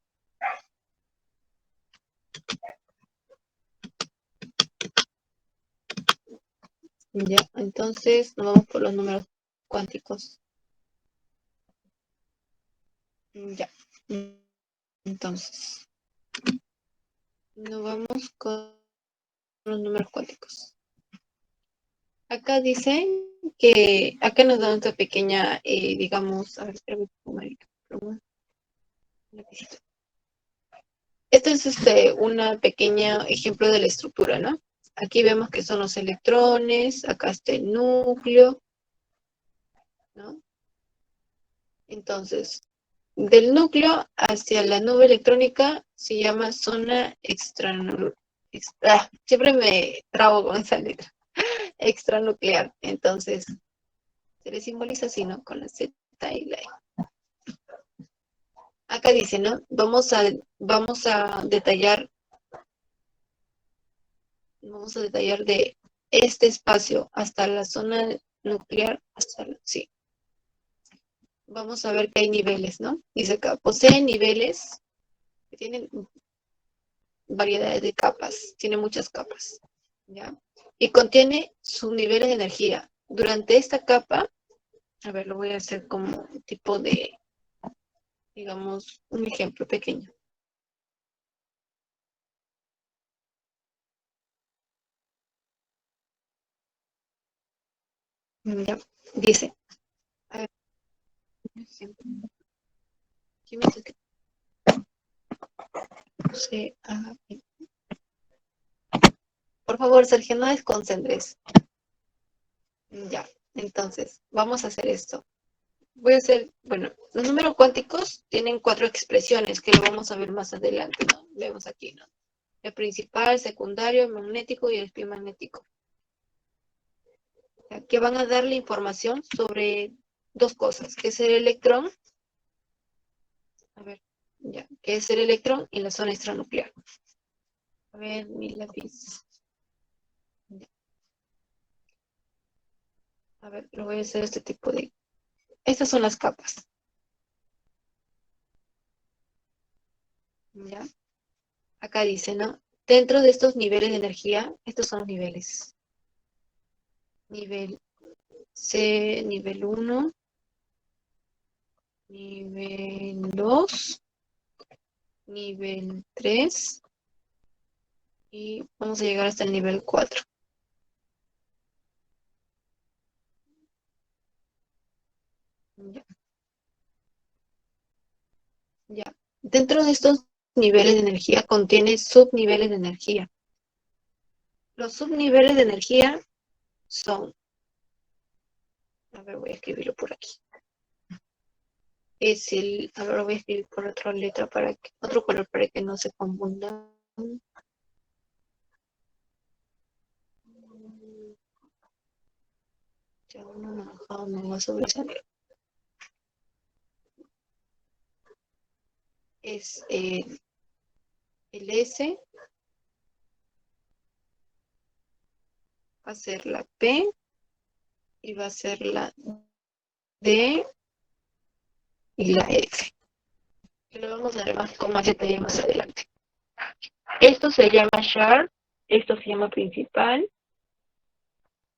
S1: Ya, entonces nos vamos por los números cuánticos. Ya, entonces nos vamos con los números cuánticos. Acá dice que, acá nos da una pequeña, digamos, a ver, espérame, este es una pequeña ejemplo de la estructura, ¿no? Aquí vemos que son los electrones, acá está el núcleo, ¿no? Entonces, del núcleo hacia la nube electrónica se llama zona siempre me trabo con esa letra, extranuclear. Entonces, se le simboliza así, ¿no? Con la Z y la E. acá dice, ¿no? Vamos a detallar de este espacio hasta la zona nuclear, sí. Vamos a ver que hay niveles, ¿no? Dice acá, posee niveles que tienen variedades de capas, tiene muchas capas, ¿ya? Y contiene subniveles de energía. Durante esta capa, a ver, lo voy a hacer como un tipo de, digamos, un ejemplo pequeño. Ya, dice, a ver, un ejemplo. ¿Qué me dice que puse? Por favor, Sergio, no desconcentres. Ya, entonces, vamos a hacer esto. Voy a hacer, bueno, los números cuánticos tienen 4 expresiones que lo vamos a ver más adelante, ¿no? Vemos aquí, ¿no? El principal, secundario, el magnético y el espín magnético. ¿Ya? Que van a darle información sobre 2 cosas, que es el electrón, a ver, ya, que es el electrón y la zona extranuclear. A ver, mi lápiz. Ya. A ver, lo voy a hacer este tipo de... Estas son las capas. ¿Ya? Acá dice, ¿no? Dentro de estos niveles de energía, estos son los niveles. Nivel C, nivel 1, nivel 2, nivel 3 y vamos a llegar hasta el nivel 4. Ya. Ya. Dentro de estos niveles de energía contiene subniveles de energía. Los subniveles de energía son, a ver, voy a escribirlo por aquí. Es el, a ver, lo voy a escribir por otra letra para que, otro color para que no se confunda. Ya uno naranjado me va a sobresalir. Es el S, va a ser la P y va a ser la D y la F. Que lo vamos a ver más con más detalle más adelante. Esto se llama char, esto se llama principal,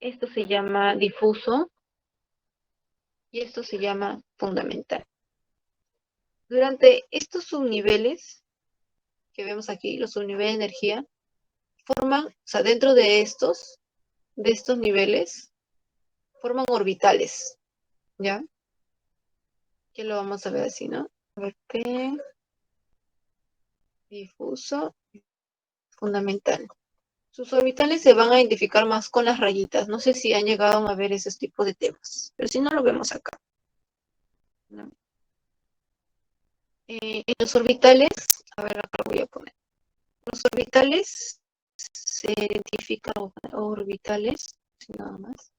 S1: esto se llama difuso y esto se llama fundamental. Durante estos subniveles que vemos aquí, los subniveles de energía, forman, o sea, dentro de estos niveles, forman orbitales, ¿ya? Que lo vamos a ver así, ¿no? A ver, P, difuso, fundamental. Sus orbitales se van a identificar más con las rayitas. No sé si han llegado a ver esos tipos de temas, pero si no lo vemos acá, ¿no? En los orbitales, a ver, acá lo voy a poner. Los orbitales se identifican orbitales, sin nada más.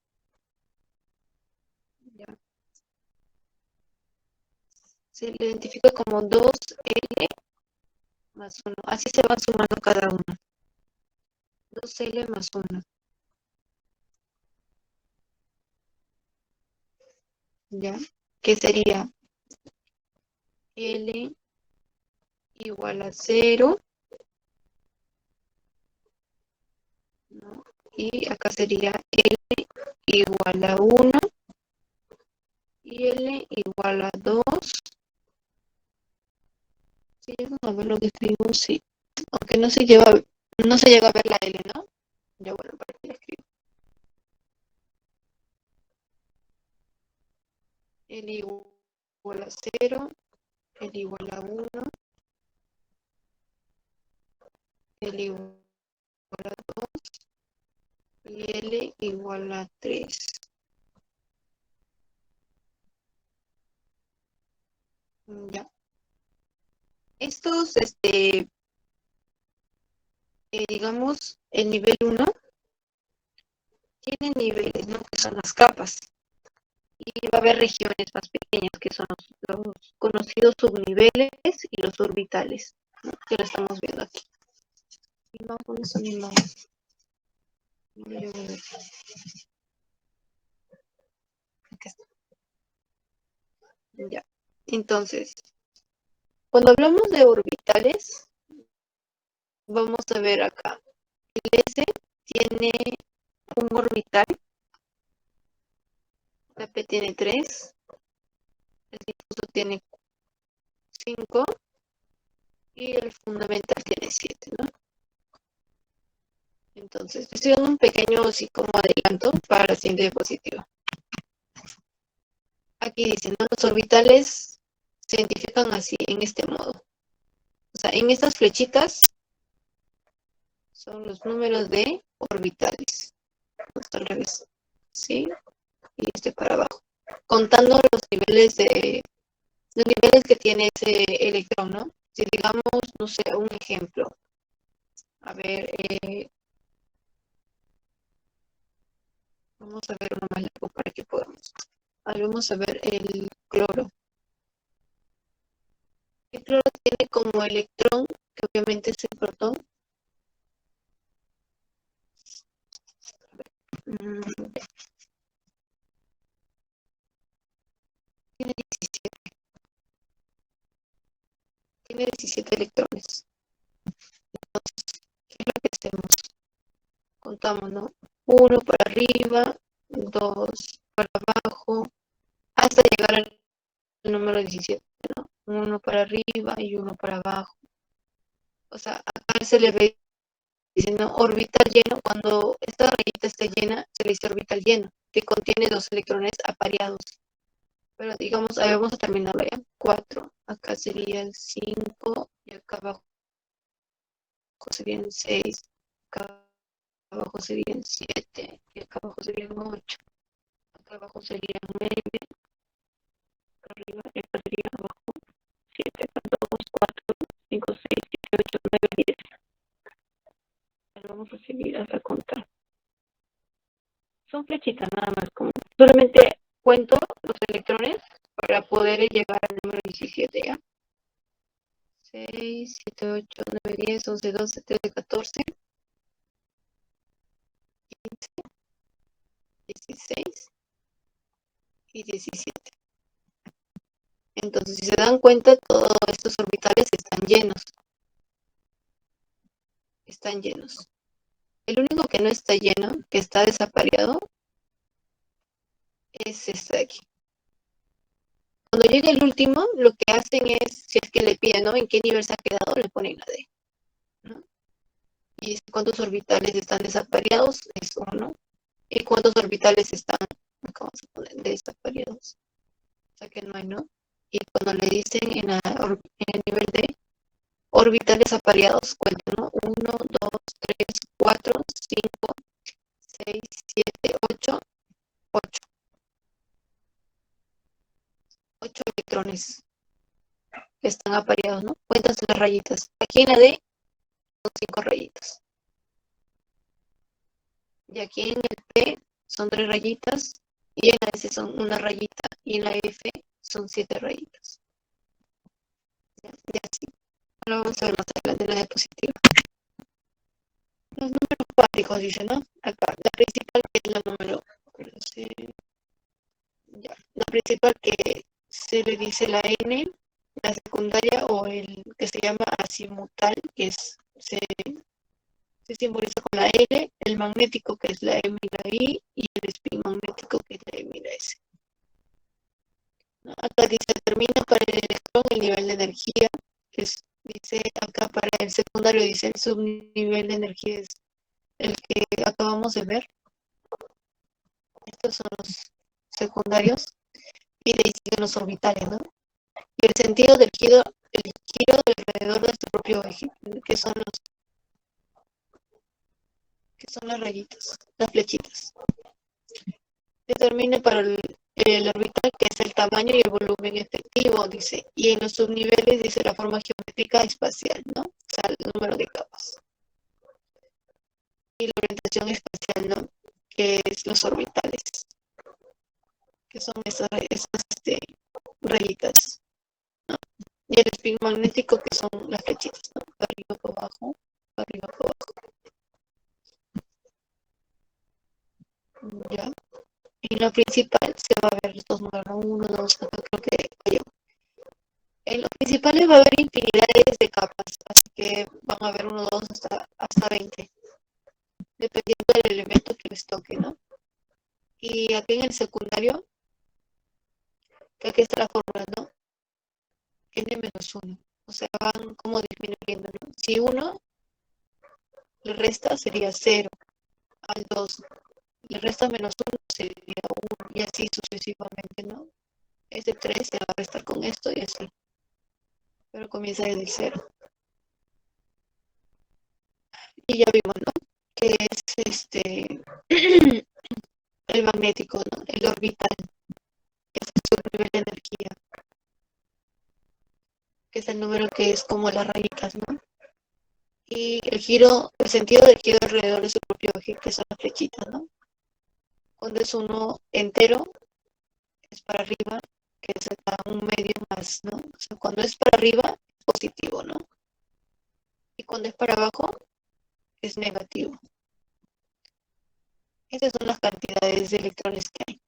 S1: Ya. Se le identifica como 2L más 1. Así se van sumando cada uno. 2L más 1. ¿Ya? Que sería L igual a 0, ¿no? Y acá sería L igual a 1 y L igual a 2. Sí, eso a ver lo que escribo, sí. Aunque no se llega a ver la L, ¿no? Ya bueno, para que la escribo. L igual a 0, L igual a 1, L igual a 2 y L igual a 3. Ya. Estos, digamos, el nivel 1 tiene niveles, ¿no? Que son las capas. y va a haber regiones más pequeñas que son los conocidos subniveles y los orbitales, ¿no? Que lo estamos viendo aquí. Y vamos con eso mismo. Acá está. Ya. Entonces, cuando hablamos de orbitales, vamos a ver acá. El S tiene un orbital, la P tiene 3, el difuso tiene 5 y el fundamental tiene 7, ¿no? Entonces, estoy dando un pequeño así como adelanto para la siguiente diapositiva. Aquí dice, ¿no? Los orbitales se identifican así, en este modo. O sea, en estas flechitas son los números de orbitales. Hasta al revés. ¿Sí? Y este para abajo. Contando los niveles que tiene ese electrón, ¿no? Si digamos, no sé, un ejemplo. A ver, vamos a ver uno más largo para que podamos. Vamos a ver el cloro. El cloro tiene como electrón, que obviamente es el protón. Tiene 17. Tiene 17 electrones. Entonces, ¿qué es lo que hacemos? Contamos, ¿no? 1 para arriba, 2 para abajo, hasta llegar al número 17, ¿no? 1 para arriba y 1 para abajo. O sea, acá se le ve diciendo orbital lleno. Cuando esta rayita está llena, se le dice orbital lleno, que contiene 2 electrones apareados. Pero digamos, ahí vamos a terminarlo ya. 4, acá serían 5 y acá abajo serían 6, acá abajo serían 7 y acá abajo serían 8, acá abajo serían 9, acá arriba y acá serían abajo 7, acá 2, 4, 5, 6, 7, 8, 9, 10. Ahora vamos a seguir hasta contar. Son flechitas nada más, como solamente cuento los electrones para poder llegar al número 17, ¿ya? 6, 7, 8, 9, 10, 11, 12, 13, 14, 15, 16 y 17. Entonces, si se dan cuenta, todos estos orbitales están llenos. Están llenos. El único que no está lleno, que está desapareado, es este de aquí. Cuando llega el último, lo que hacen es, si es que le piden, ¿no? ¿En qué nivel se ha quedado? Le ponen la D, ¿no? Y cuántos orbitales están desapareados es 1. ¿Y cuántos orbitales están, acá vamos a poner, desapareados? O sea que no hay, ¿no? Y cuando le dicen en el nivel de orbitales apareados, cuentan, ¿no? 1, 2, 3, 4, 5, 6, 7, 8, 8. 8 electrones que están apareados, ¿no? Cuentas las rayitas. Aquí en la D son 5 rayitas. Y aquí en el P son 3 rayitas. Y en la S son una rayita. Y en la F son 7 rayitas. Ya así. Ahora vamos a ver más adelante la diapositiva. Los números cuánticos, dice, ¿no? Acá, la principal que es la número. Ya, la principal que se le dice la N, la secundaria o el que se llama azimutal, que se simboliza con la L, el magnético que es la M y la I, y el spin magnético que es la M y la S. ¿No? Acá dice, termina para el electrón el nivel de energía, dice acá para el secundario, dice el subnivel de energía es el que acabamos de ver. Estos son los secundarios, y de ahí siguen los orbitales, ¿no? Y el sentido del giro alrededor de su propio eje, que son las rayitas, las flechitas. Determina para el orbital que es el tamaño y el volumen efectivo, dice, y en los subniveles dice la forma geométrica espacial, ¿no? O sea, el número de capas. Y la orientación espacial, ¿no? Que es los orbitales. que son esas rayitas, ¿no? Y el spin magnético, que son las flechitas, ¿no? Para arriba, para abajo, para arriba, para abajo. Ya. En lo principal se va a ver estos números, 1, 2, acá creo que hay. En los principales va a haber infinidades de capas, así que van a haber 1, 2 hasta 20, dependiendo del elemento que les toque, ¿no? Y aquí en el secundario, que aquí está la fórmula, ¿no? N-1, o sea, van como disminuyendo, ¿no? Si 1 le resta sería 0, al 2 le resta -1 sería 1, y así sucesivamente, ¿no? Este 3 se va a restar con esto y así, pero comienza desde el 0. Y ya vimos, ¿no? Que es el magnético, ¿no? El orbital, que es su nivel de energía, que es el número que es como las rayitas, ¿no? Y el giro, el sentido del giro alrededor de su propio eje, que son las flechitas, ¿no? Cuando es uno entero, es para arriba, que es acá un medio más, ¿no? O sea, cuando es para arriba, es positivo, ¿no? Y cuando es para abajo, es negativo. Esas son las cantidades de electrones que hay.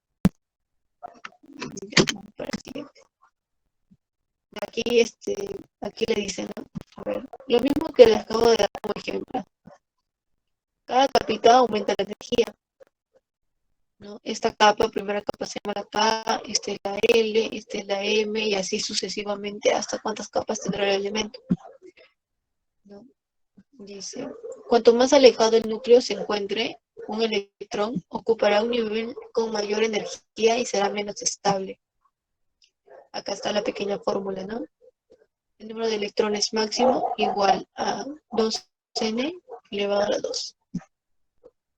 S1: Ya, vamos para el siguiente. Aquí, aquí le dicen, ¿no? A ver, lo mismo que les acabo de dar como ejemplo. Cada capita aumenta la energía, ¿no? Esta capa, primera capa se llama la K, esta es la L, esta es la M, y así sucesivamente hasta cuántas capas tendrá el elemento, ¿no? Dice, cuanto más alejado el núcleo se encuentre, un electrón ocupará un nivel con mayor energía y será menos estable. Acá está la pequeña fórmula, ¿no? El número de electrones máximo igual a 2n elevado a la 2.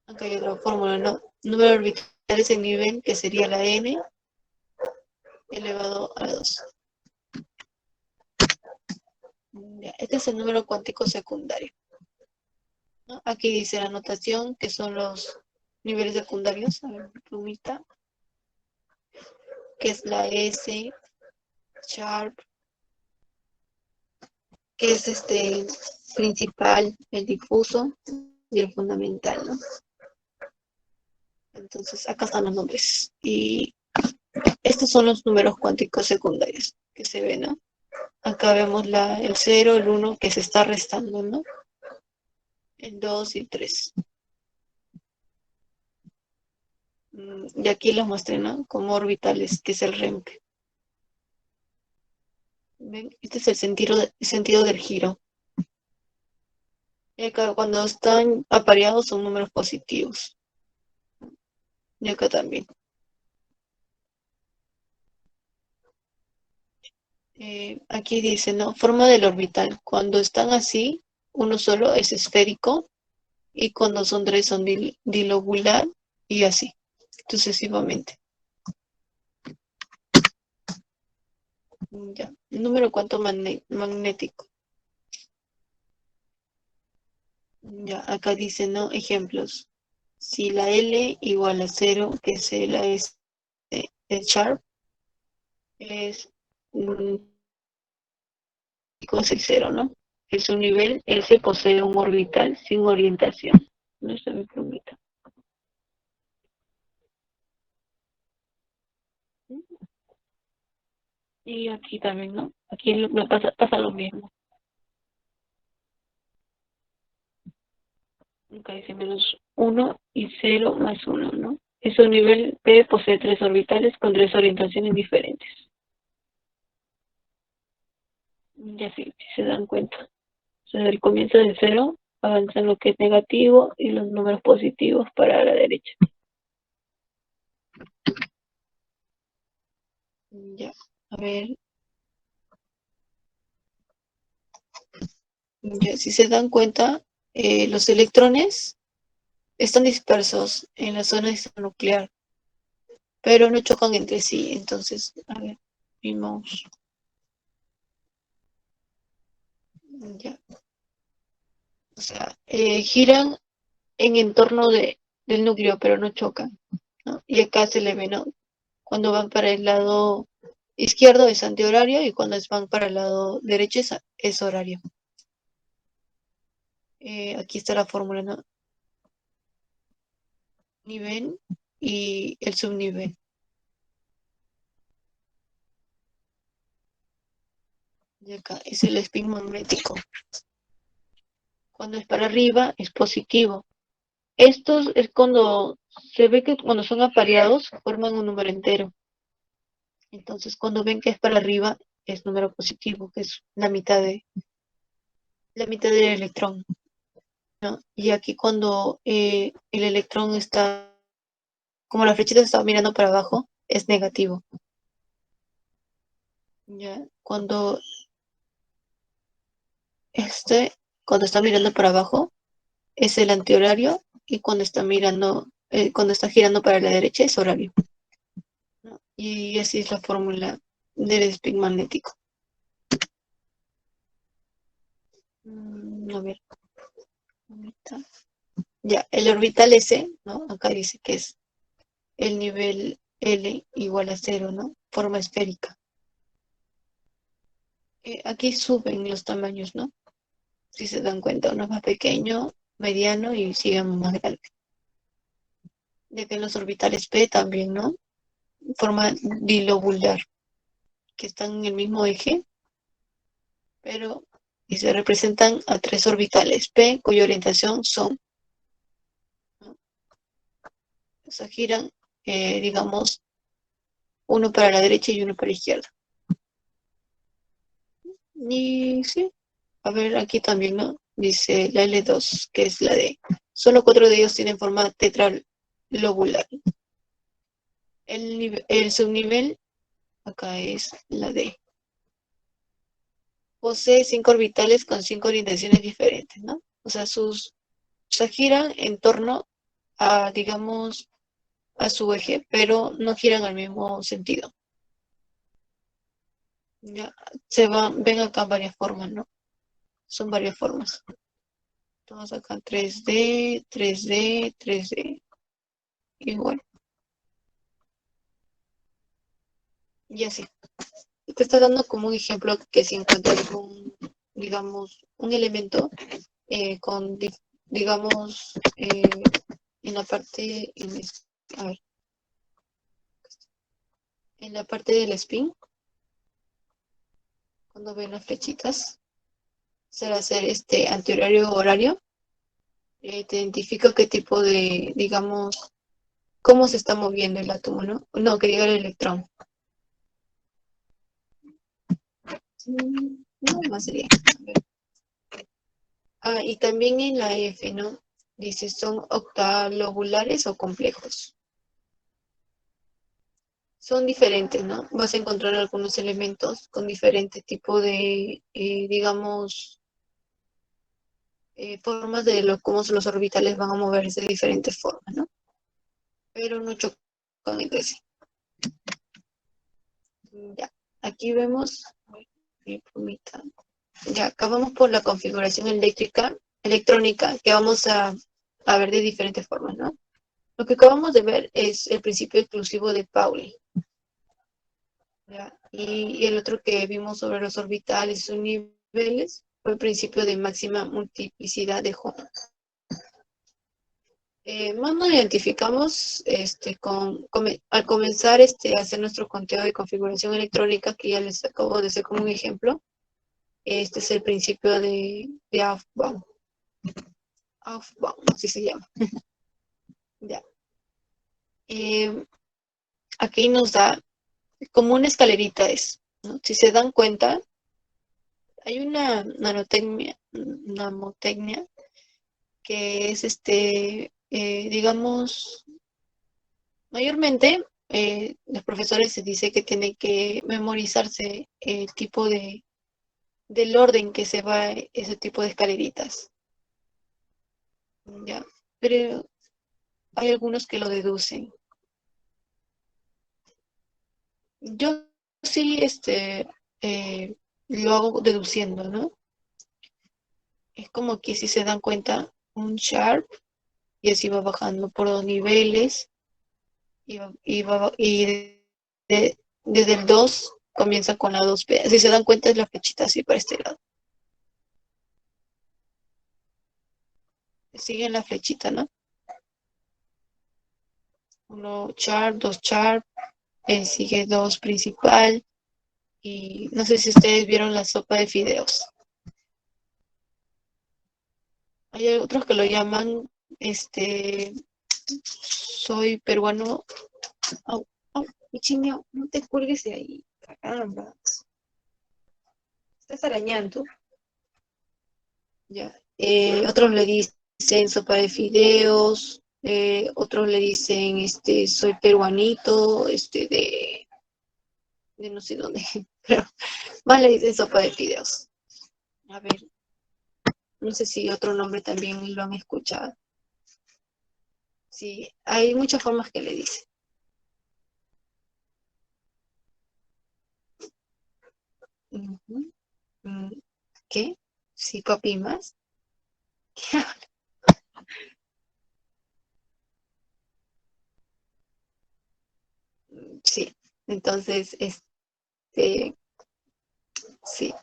S1: Acá hay otra fórmula, ¿no? Número de orbitales en nivel, que sería la n elevado a la 2. Ya, este es el número cuántico secundario, ¿no? Aquí dice la notación, que son los niveles secundarios. A ver, plumita. Que es la S, sharp, que es principal, el difuso y el fundamental, ¿no? Entonces, acá están los nombres. Y estos son los números cuánticos secundarios que se ven, ¿no? Acá vemos el 0, el 1, que se está restando, ¿no? El 2 y el 3. Y aquí los mostré, ¿no? Como orbitales, que es el REMP. ¿Ven? Este es el sentido del giro. Y acá cuando están apareados son números positivos. Y acá también. Aquí dice, ¿no? Forma del orbital. Cuando están así, uno solo es esférico, y cuando son 3 son dilobular, y así, sucesivamente. Ya. El número cuánto magnético. Ya, acá dice, ¿no? Ejemplos. Si la L igual a 0, que es la S, el sharp, es cosa 0, ¿no? Es un nivel, S posee un orbital sin orientación. No está mi plumita. Y aquí también, ¿no? Aquí me pasa lo mismo. Acá dice -1 y 0 más 1, ¿no? Es un nivel P, posee 3 orbitales con 3 orientaciones diferentes. Y así, si se dan cuenta. O sea, el comienzo del 0 avanza en lo que es negativo y los números positivos para la derecha. Ya, a ver. Ya, si se dan cuenta, los electrones están dispersos en la zona nuclear, pero no chocan entre sí. Entonces, a ver, mi mouse. Ya. O sea, giran en torno del núcleo, pero no chocan, ¿no? Y acá se le ve, ¿no? Cuando van para el lado izquierdo es antihorario y cuando van para el lado derecho es horario. Aquí está la fórmula, ¿no? Nivel y el subnivel. Y acá es el spin magnético. Cuando es para arriba es positivo. Estos es cuando se ve que cuando son apareados forman un número entero. Entonces cuando ven que es para arriba es número positivo, que es la mitad del electrón, ¿no? Y aquí cuando el electrón está, como la flechita está mirando para abajo, es negativo. ¿Ya? Cuando está mirando para abajo es el antihorario y cuando está girando para la derecha es horario, ¿no? Y así es la fórmula del spin magnético. A ver, ahorita. Ya, el orbital S, ¿no? Acá dice que es el nivel L igual a 0, ¿no? Forma esférica. Aquí suben los tamaños, ¿no? Si se dan cuenta, uno es más pequeño, mediano y sigamos más grande. Ya que en los orbitales P también, ¿no? Forma dilobular, que están en el mismo eje, pero y se representan a 3 orbitales P, cuya orientación son, ¿no? O sea, giran, digamos, uno para la derecha y uno para la izquierda. Y sí, a ver, aquí también, ¿no? Dice la L2, que es la D. Solo 4 de ellos tienen forma tetralobular. El subnivel, acá es la D. Posee 5 orbitales con 5 orientaciones diferentes, ¿no? O sea, giran en torno a, digamos, a su eje, pero no giran al mismo sentido. Ya, ven acá varias formas, ¿no? Son varias formas. Todos acá 3D, 3D, 3D. Igual. Y así. Te está dando como un ejemplo que si encuentras digamos, un elemento con, digamos, en la parte, a ver, en la parte del spin, cuando ven las flechitas, se va a hacer antihorario o horario, te identifica qué tipo de, digamos, cómo se está moviendo el átomo, ¿no? No, que diga el electrón. No, más sería. A ver. Y también en la F, ¿no? Dice, ¿son octalobulares o complejos? Son diferentes, ¿no? Vas a encontrar algunos elementos con diferentes tipos de, digamos, formas de cómo los orbitales van a moverse de diferentes formas, ¿no? Pero no chocan entre sí. Ya, aquí vemos, ya, acá vamos por la configuración electrónica, que vamos a ver de diferentes formas, ¿no? Lo que acabamos de ver es el principio exclusivo de Pauli. ¿Ya? Y el otro que vimos sobre los orbitales y sus niveles fue el principio de máxima multiplicidad de Hom. Más nos identificamos al comenzar a hacer nuestro conteo de configuración electrónica, que ya les acabo de hacer como un ejemplo. Este es el principio de Aufbau. Aufbau, así se llama. Ya. Aquí nos da como una escalerita, ¿no? Si se dan cuenta, hay una namotecnia que es digamos, mayormente los profesores se dice que tienen que memorizarse el tipo del orden que se va ese tipo de escaleritas. ¿Ya? Pero hay algunos que lo deducen. Yo sí, lo hago deduciendo, ¿no? Es como que si se dan cuenta, un sharp, y así va bajando por 2 niveles, y desde el 2 comienza con la 2P. Si se dan cuenta es la flechita así para este lado. Siguen la flechita, ¿no? 1 sharp, 2 sharp, sigue 2 principal. Y no sé si ustedes vieron la sopa de fideos. Hay otros que lo llaman, soy peruano. Au, au, Michinio, no te cuelgues de ahí, caramba. Estás arañando. Ya. Otros le dicen sopa de fideos, otros le dicen, soy peruanito, de no sé dónde, pero más le dicen sopa de fideos. A ver, no sé si otro nombre también lo han escuchado. Sí, hay muchas formas que le dicen. Ujú. ¿Qué? ¿Sí copy más? Sí, entonces, sí,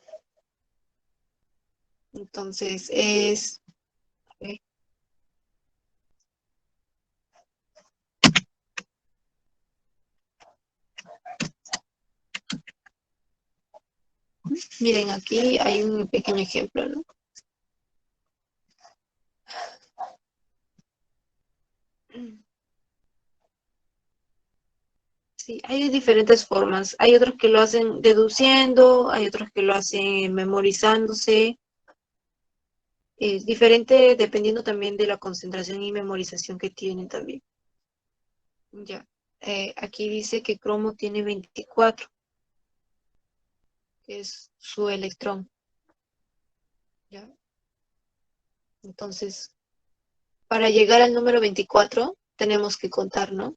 S1: entonces es, a ver, miren, aquí hay un pequeño ejemplo, ¿no? Sí, hay diferentes formas. Hay otros que lo hacen deduciendo, hay otros que lo hacen memorizándose. Es diferente dependiendo también de la concentración y memorización que tienen también. Ya. Aquí dice que cromo tiene 24, que es su electrón. ¿Ya? Entonces, para llegar al número 24, tenemos que contar, ¿no?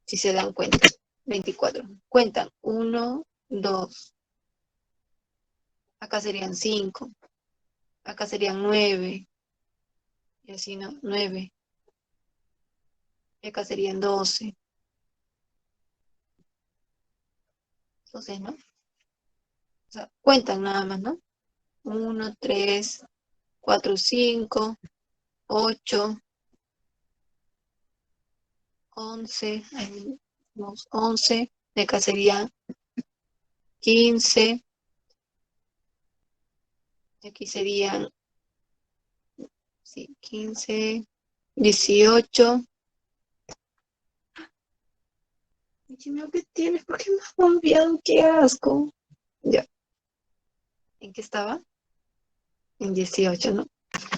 S1: Si se dan cuenta. 24. Cuentan. 1, 2. Acá serían 5. Acá serían 9. Y así, ¿no? 9. Y acá serían 12. 12, ¿no? O sea, cuentan nada más, ¿no? 1, 3, 4, 5, 8, 11. Ahí vamos, 11. De acá sería 15. De aquí serían, sí, 15, 18. Dime, ¿qué tienes? ¿Por qué me has bombeado? ¡Qué asco! Ya. ¿En qué estaba? En 18, ¿no?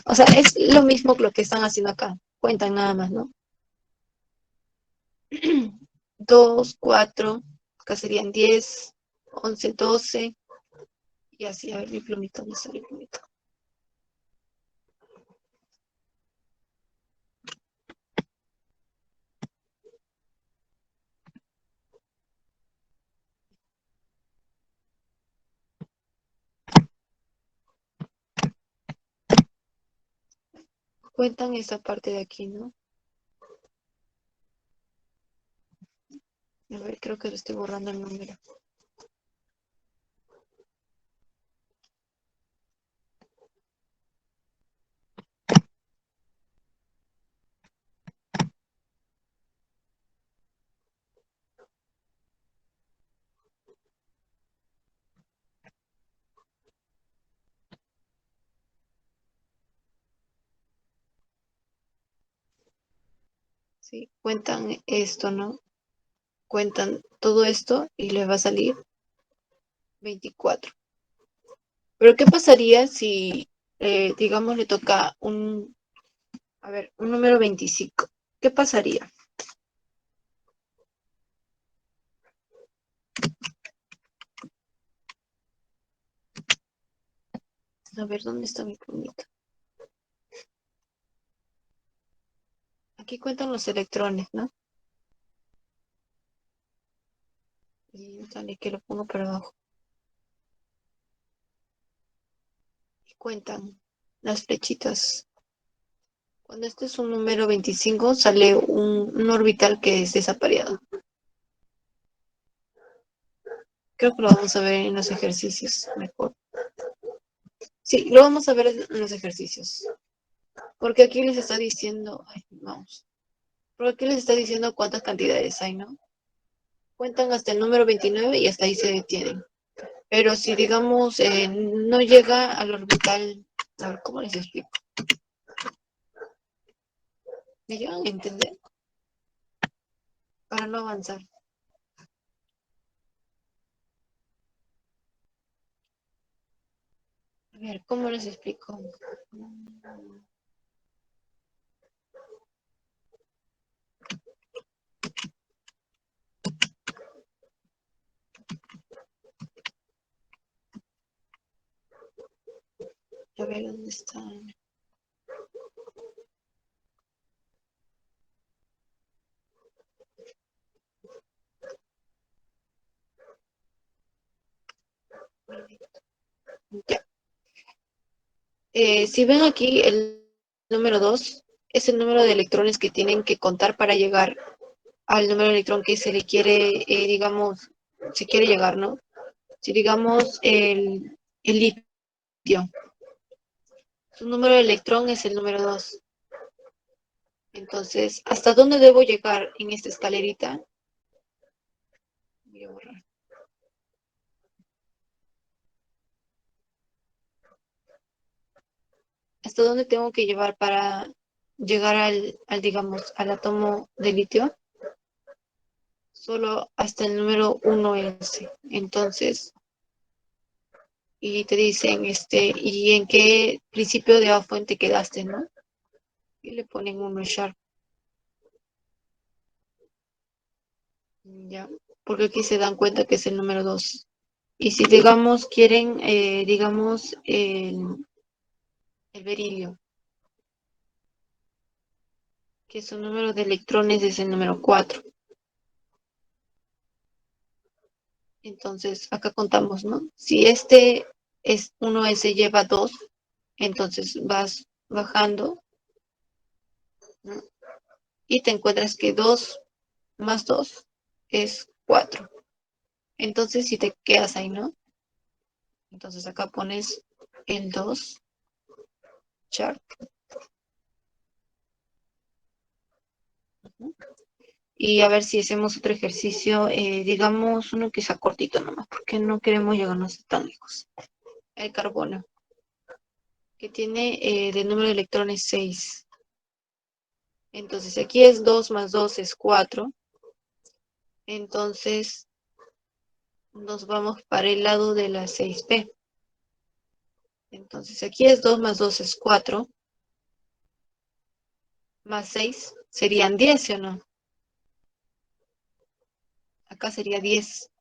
S1: O sea, es lo mismo que lo que están haciendo acá. Cuentan nada más, ¿no? 2, 4, acá serían 10, 11, 12. Y así, a ver, mi plumito, ¿dónde está mi plumito? Cuentan esa parte de aquí, ¿no? A ver, creo que le estoy borrando el número. Sí, cuentan esto, ¿no? Cuentan todo esto y les va a salir 24. Pero ¿qué pasaría si, digamos, le toca a ver, un número 25? ¿Qué pasaría? A ver, ¿dónde está mi plumita? Aquí cuentan los electrones, ¿no? Y sale que lo pongo para abajo. Y cuentan las flechitas. Cuando este es un número 25, sale un orbital que es desapareado. Creo que lo vamos a ver en los ejercicios mejor. Sí, lo vamos a ver en los ejercicios. Porque aquí les está diciendo, ay, vamos. Porque aquí les está diciendo cuántas cantidades hay, ¿no? Cuentan hasta el número 29 y hasta ahí se detienen. Pero si, digamos, no llega al orbital, a ver, ¿cómo les explico? ¿Me llegan a entender? Para no avanzar. A ver, ¿cómo les explico? A ver, ¿dónde están? Ya. Si ven aquí el número 2, es el número de electrones que tienen que contar para llegar al número de electrón que se le quiere, digamos, se quiere llegar, ¿no? Si digamos el litio, su número de electrón es el número 2. Entonces, ¿hasta dónde debo llegar en esta escalerita? Voy a borrar. ¿Hasta dónde tengo que llevar para llegar digamos, al átomo de litio? Solo hasta el número 1s. Entonces, y te dicen, ¿y en qué principio de A fuente quedaste, no? Y le ponen 1 sharp. Ya, porque aquí se dan cuenta que es el número 2. Y si, digamos, quieren, digamos, el berilio, que su número de electrones es el número 4. Entonces, acá contamos, ¿no? Si este es 1s lleva 2, entonces vas bajando, ¿no? Y te encuentras que 2 más 2 es 4. Entonces, si te quedas ahí, ¿no? Entonces, acá pones el 2 chart. Y a ver si hacemos otro ejercicio, digamos uno que sea cortito nomás, porque no queremos llegarnos tan lejos. El carbono, que tiene de número de electrones 6. Entonces aquí es 2 más 2 es 4. Entonces nos vamos para el lado de la 6p. Entonces aquí es 2 más 2 es 4. Más 6 serían 10, ¿sí o no? Acá sería 10.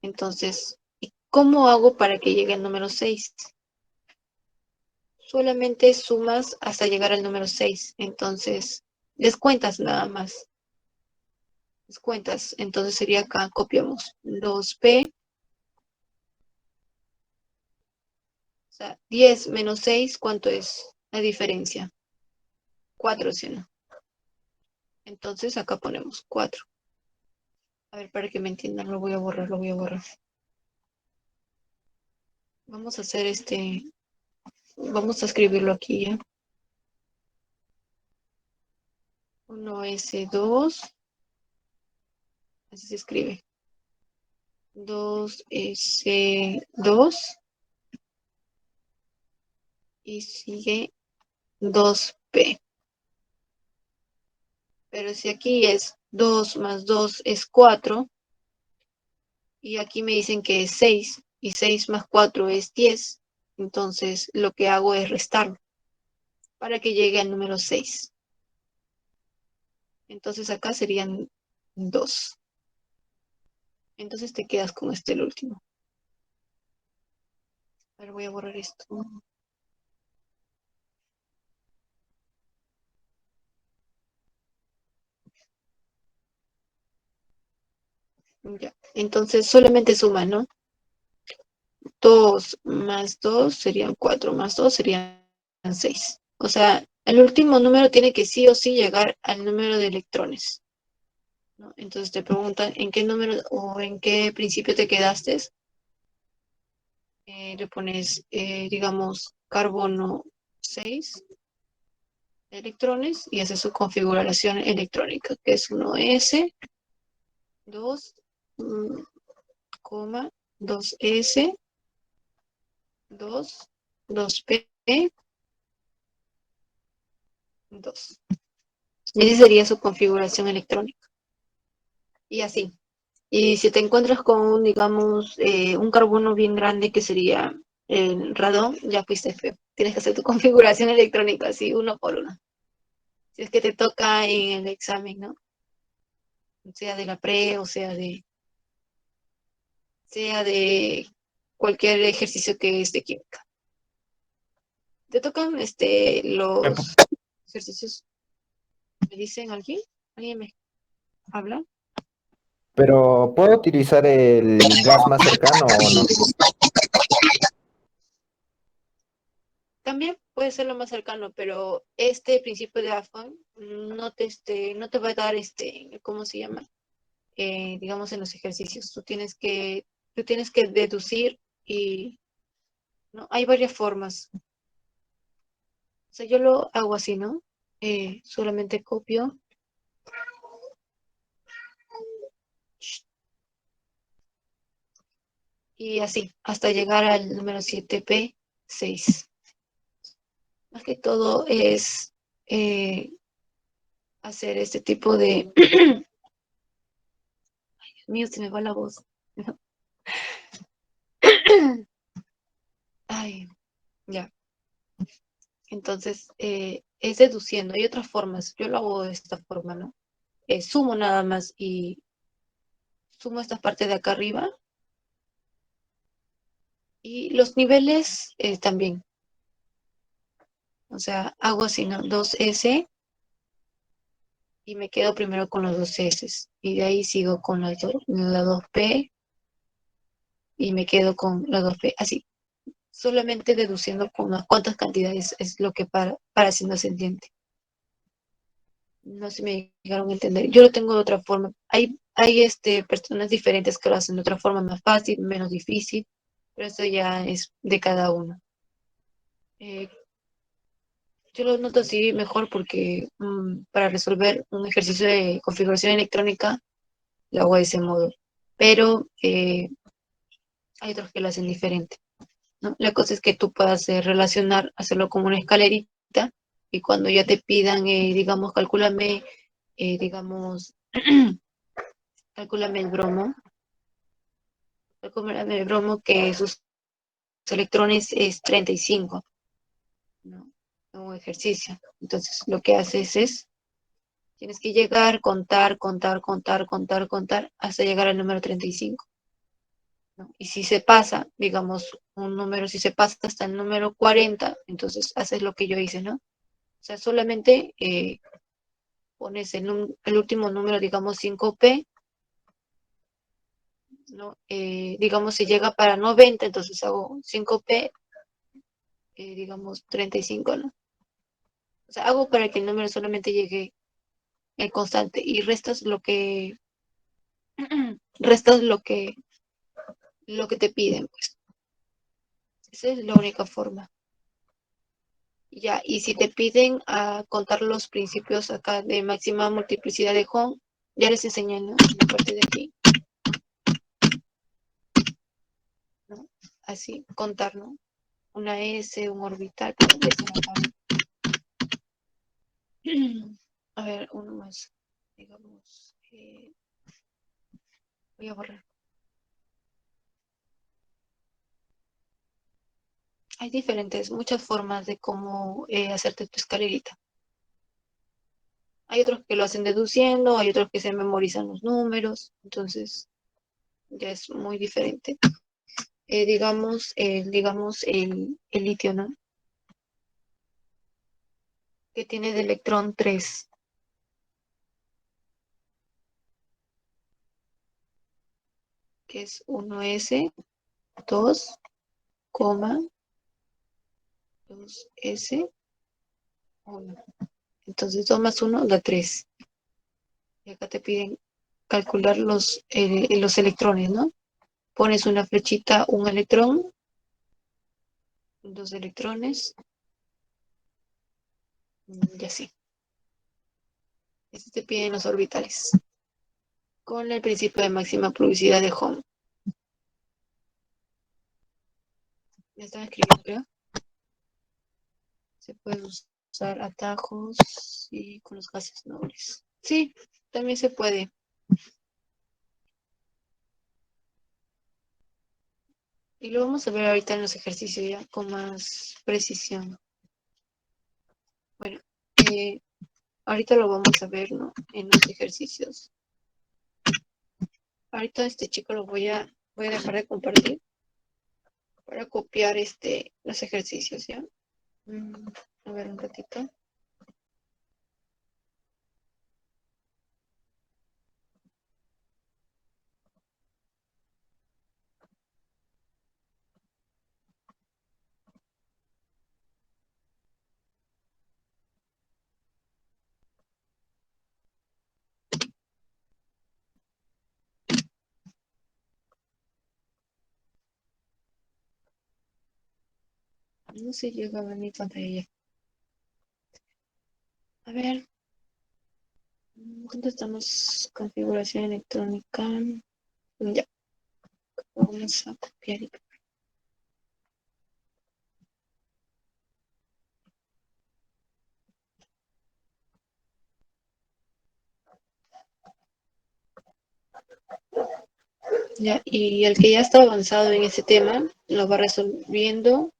S1: Entonces, ¿y cómo hago para que llegue al número 6? Solamente sumas hasta llegar al número 6. Entonces, descuentas nada más. Descuentas. Entonces sería acá, copiamos 2p. O sea, 10 menos 6, ¿cuánto es la diferencia? 4, ¿sí o no? Entonces acá ponemos 4. A ver, para que me entiendan, lo voy a borrar, lo voy a borrar. Vamos a hacer vamos a escribirlo aquí ya. 1s2, así se escribe. 2s2 y sigue 2p. Pero si aquí es 2 más 2 es 4, y aquí me dicen que es 6, y 6 más 4 es 10, entonces lo que hago es restarlo para que llegue al número 6. Entonces acá serían 2. Entonces te quedas con el último. A ver, voy a borrar esto. Ya. Entonces solamente suma, ¿no? 2 más 2 serían 4, más 2 serían 6. O sea, el último número tiene que sí o sí llegar al número de electrones. ¿no? Entonces te preguntan en qué número o en qué principio te quedaste. Le pones, digamos, carbono 6 electrones y haces su configuración electrónica, que es 1s, 2, 2s, 2, 2p, 2. Y esa sería su configuración electrónica. Y así. Y si te encuentras con, digamos, un carbono bien grande que sería el radón, ya fuiste feo. Tienes que hacer tu configuración electrónica así, uno por uno. Si es que te toca en el examen, ¿no? Sea de la pre o sea de cualquier ejercicio que es de química. ¿Te tocan los ejercicios? ¿Me dicen alguien? ¿Alguien me habla?
S4: Pero, ¿puedo utilizar el gas más cercano o no?
S1: También puede ser lo más cercano, pero este principio de Afon no te va a dar ¿cómo se llama? Digamos en los ejercicios. Tú tienes que deducir y no, hay varias formas. O sea, yo lo hago así, ¿no? Solamente copio y así, hasta llegar al número 7p6. Más que todo es hacer este tipo de... Dios mío, se me va la voz. Ay, ya. Entonces, es deduciendo. Hay otras formas. Yo lo hago de esta forma, ¿no? Sumo nada más y sumo esta parte de acá arriba. Y los niveles también. O sea, hago así, ¿no? 2s y me quedo primero con los 2s. Y de ahí sigo con la 2p y me quedo con la 2p. Así, solamente deduciendo con unas cuantas cantidades es lo que para si no se entiende. No se me llegaron a entender. Yo lo tengo de otra forma. Hay personas diferentes que lo hacen de otra forma, más fácil, menos difícil, pero eso ya es de cada uno. Eh, yo lo noto así mejor porque para resolver un ejercicio de configuración electrónica lo hago de ese modo, pero hay otros que lo hacen diferente, ¿no? La cosa es que tú puedas relacionar, hacerlo como una escalerita y cuando ya te pidan, digamos, digamos, cálculame el bromo que sus electrones es 35, ¿no? Un ejercicio. Entonces, lo que haces es, tienes que llegar, contar, contar, contar, contar, contar, hasta llegar al número 35, ¿no? Y si se pasa, digamos, un número, si se pasa hasta el número 40, entonces haces lo que yo hice, ¿no? O sea, solamente pones el último número, digamos, 5p, ¿no? Digamos, si llega para 90, entonces hago 5p, digamos, 35, ¿no? O sea, hago para que el número solamente llegue el constante y restas restas lo que te piden, pues. Esa es la única forma. Ya, y si te piden a contar los principios acá de máxima multiplicidad de Hom, ya les enseñé, ¿no? En la parte de aquí, ¿no? Así, contar, ¿no? Una S, un orbital, pero ya se me acabó. A ver, uno más. Digamos, voy a borrar. Hay muchas formas de cómo hacerte tu escalerita. Hay otros que lo hacen deduciendo, hay otros que se memorizan los números, entonces ya es muy diferente. Digamos el litio, ¿no? Que tiene de electrón 3, que es 1s, 2, 2s, 1. Entonces 2 más 1 da 3. Y acá te piden calcular los electrones, ¿no? Pones una flechita, un electrón, dos electrones, y así. Este te piden los orbitales. Con el principio de máxima probabilidad de Hom. Ya están escribiendo, creo. Se pueden usar atajos y con los gases nobles. Sí, también se puede. Y lo vamos a ver ahorita en los ejercicios ya con más precisión. Bueno, ahorita lo vamos a ver, ¿no? En los ejercicios. Ahorita este chico lo voy a dejar de compartir para copiar los ejercicios, ¿ya? A ver un ratito. No se llega a ver mi pantalla. A ver, ¿dónde estamos? Configuración electrónica. Ya, vamos a copiar y pegar. Ya, y el que ya está avanzado en ese tema lo va resolviendo.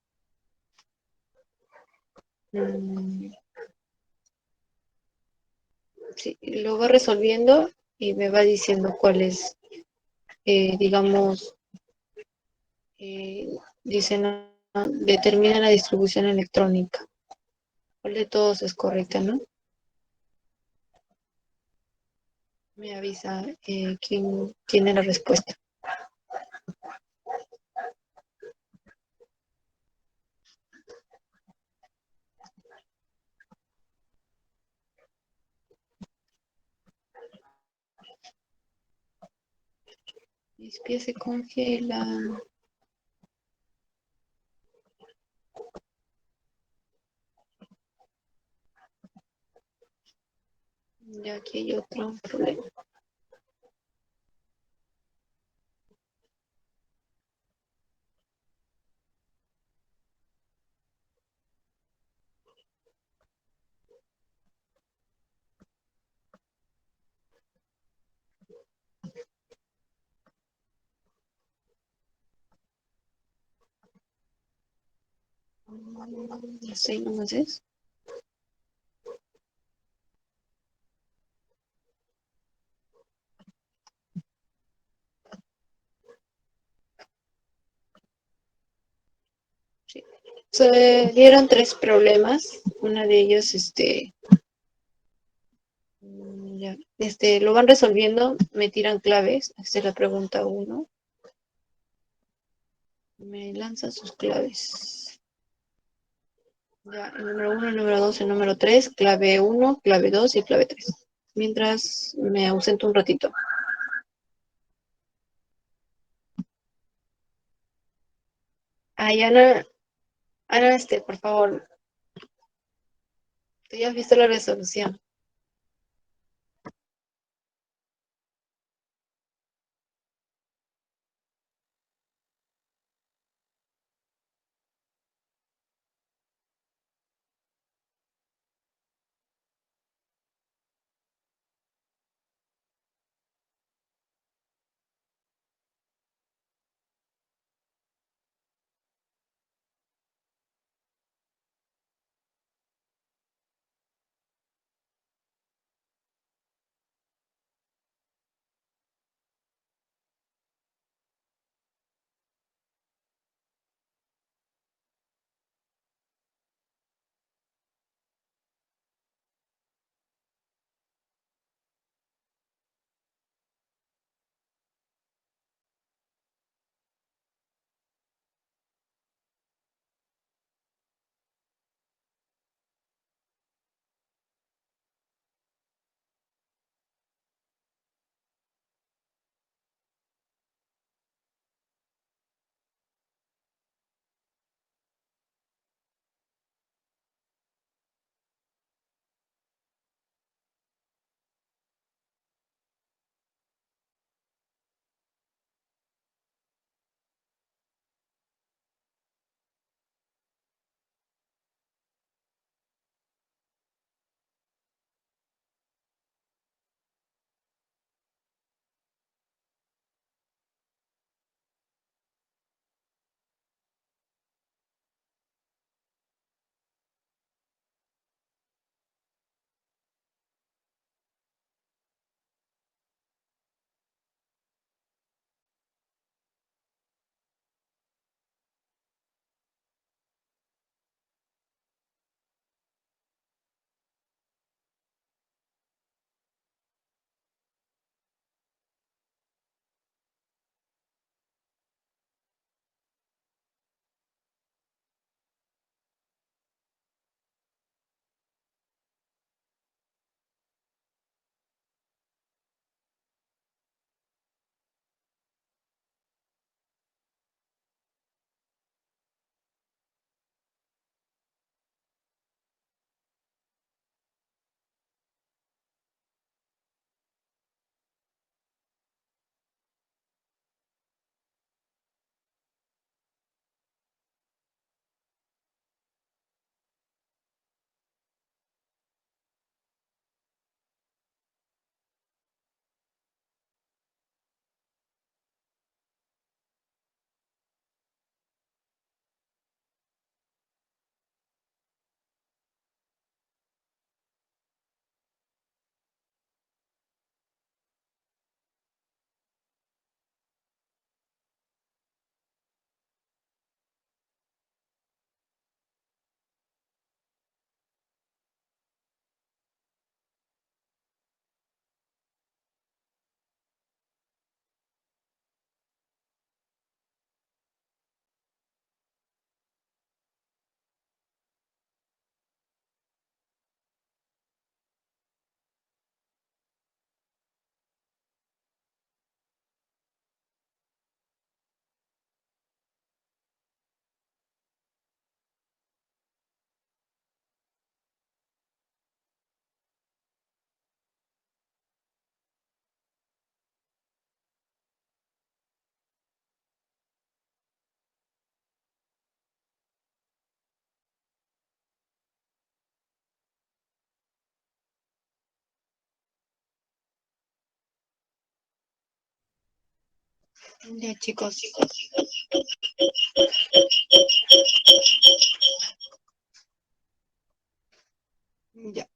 S1: Sí, lo va resolviendo y me va diciendo cuál es, digamos, dice, no, determina la distribución electrónica. ¿Cuál de todos es correcta, no? Me avisa quién tiene la respuesta. Mis pies se congelan. Ya aquí hay otro problema. No sé, no es. Sí. Se dieron tres problemas. Una de ellos, ya, lo van resolviendo, me tiran claves. Esta es la pregunta uno. Me lanzan sus claves. Ya, el número uno, el número dos, el número tres, clave uno, clave dos y clave tres. Mientras me ausento un ratito. Ay, Ana, Ana, por favor, tú ya has visto la resolución. Ya, chicos. Ya.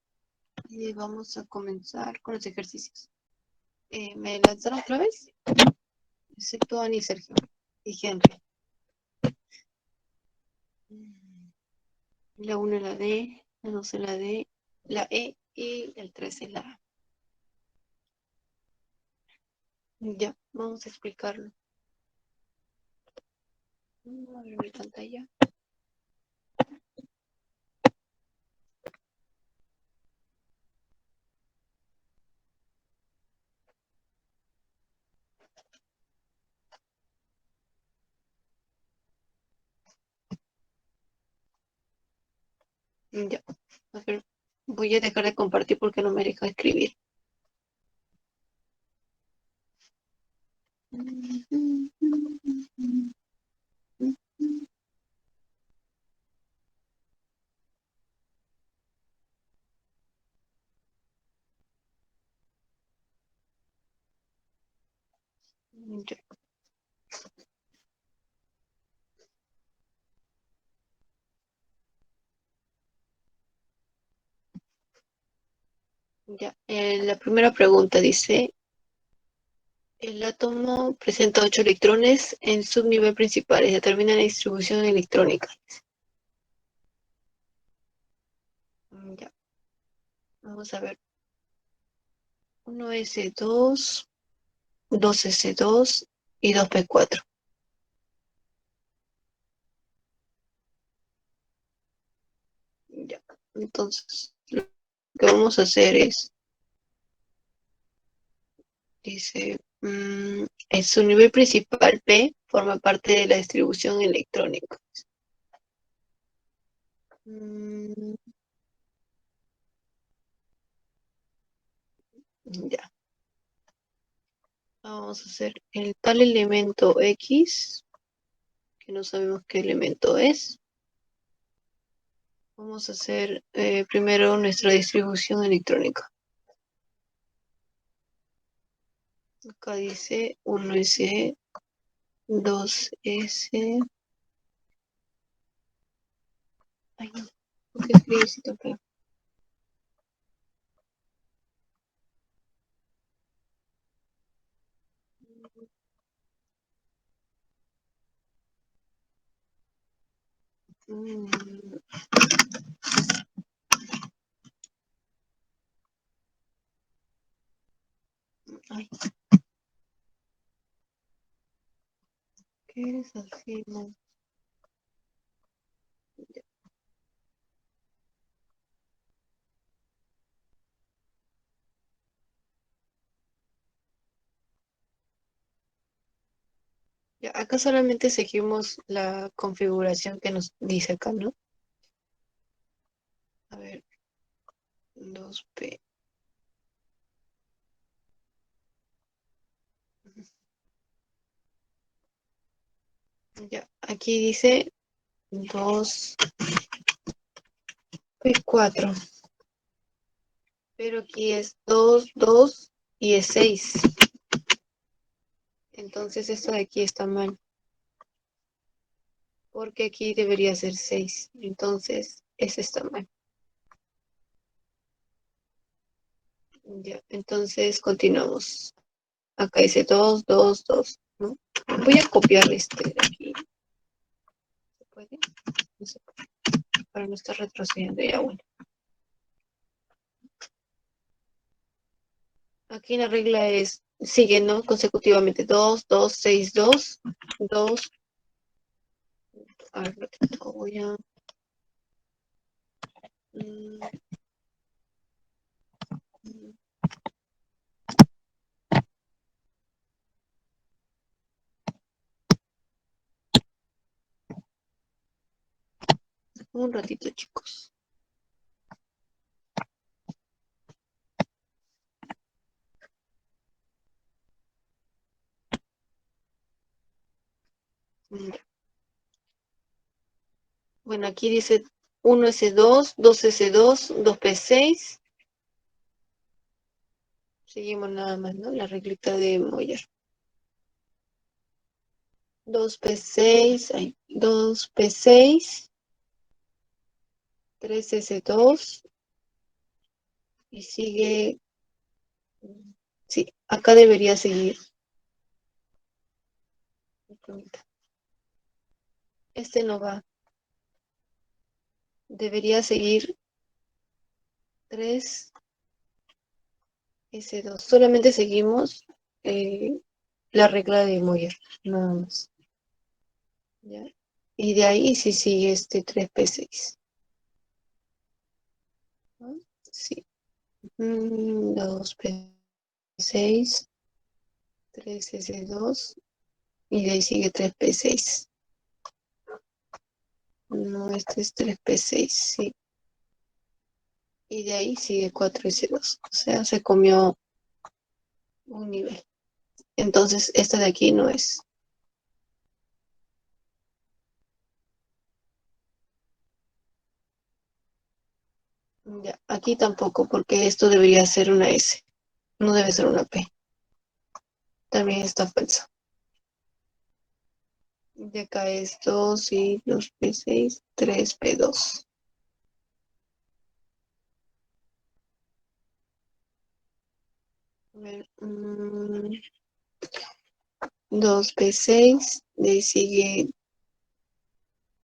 S1: Y vamos a comenzar con los ejercicios. ¿Me lanzaron otra vez? Excepto Ani y Sergio. Y Henry. La 1 es la D, la 2 es la D, la E y el 3 es la A. Ya, vamos a explicarlo. Vamos a ver mi pantalla. Ya, a ver, voy a dejar de compartir porque no me deja escribir. Ya. Ya, la primera pregunta dice, el átomo presenta 8 electrones en su nivel principal y determina la distribución electrónica. Ya, vamos a ver. 1s2, 2s2 y 2p4. Ya, entonces, lo que vamos a hacer es, dice, en su nivel principal P forma parte de la distribución electrónica. Mm, ya, vamos a hacer el tal elemento X, que no sabemos qué elemento es. Vamos a hacer primero nuestra distribución electrónica. Acá dice 1s, 2s. Ay, no, ¿por qué escribí así tan feo? Mm, Ay, ¿qué es así? No. Ya, acá solamente seguimos la configuración que nos dice acá, ¿no? A ver, 2p. Ya, aquí dice 2p4, pero aquí es 2, 2 y es 6. Entonces esto de aquí está mal, porque aquí debería ser 6. Entonces, ese está mal. Ya, entonces continuamos. Acá dice 2, 2, 2, ¿no? Voy a copiar este de aquí. ¿Se puede? No se puede. Para no estar retrocediendo. Ya, bueno. Aquí la regla es, sigue, ¿no? Consecutivamente. 2, 2, 6, 2, 2. A ver, voy a... mm, mm, un ratito, chicos. Ya. Bueno, aquí dice 1s2, 2s2, 2p6. Seguimos nada más, ¿no? La reglita de Moyer. 2P6, 2P6, 3S2 y sigue, sí, acá debería seguir. Este no va. Debería seguir 3S2. Solamente seguimos la regla de Moyer, nada más. ¿Ya? Y de ahí sí sigue este 3P6. ¿No? Sí. 2P6, 3S2 y de ahí sigue 3P6. No, este es 3P6, sí. Y de ahí sigue 4S2. O sea, se comió un nivel. Entonces, esta de aquí no es. Ya, aquí tampoco, porque esto debería ser una S. No debe ser una P. También está falso. De acá es 2 y 2P6, 3P2. A ver, 2P6, de ahí sigue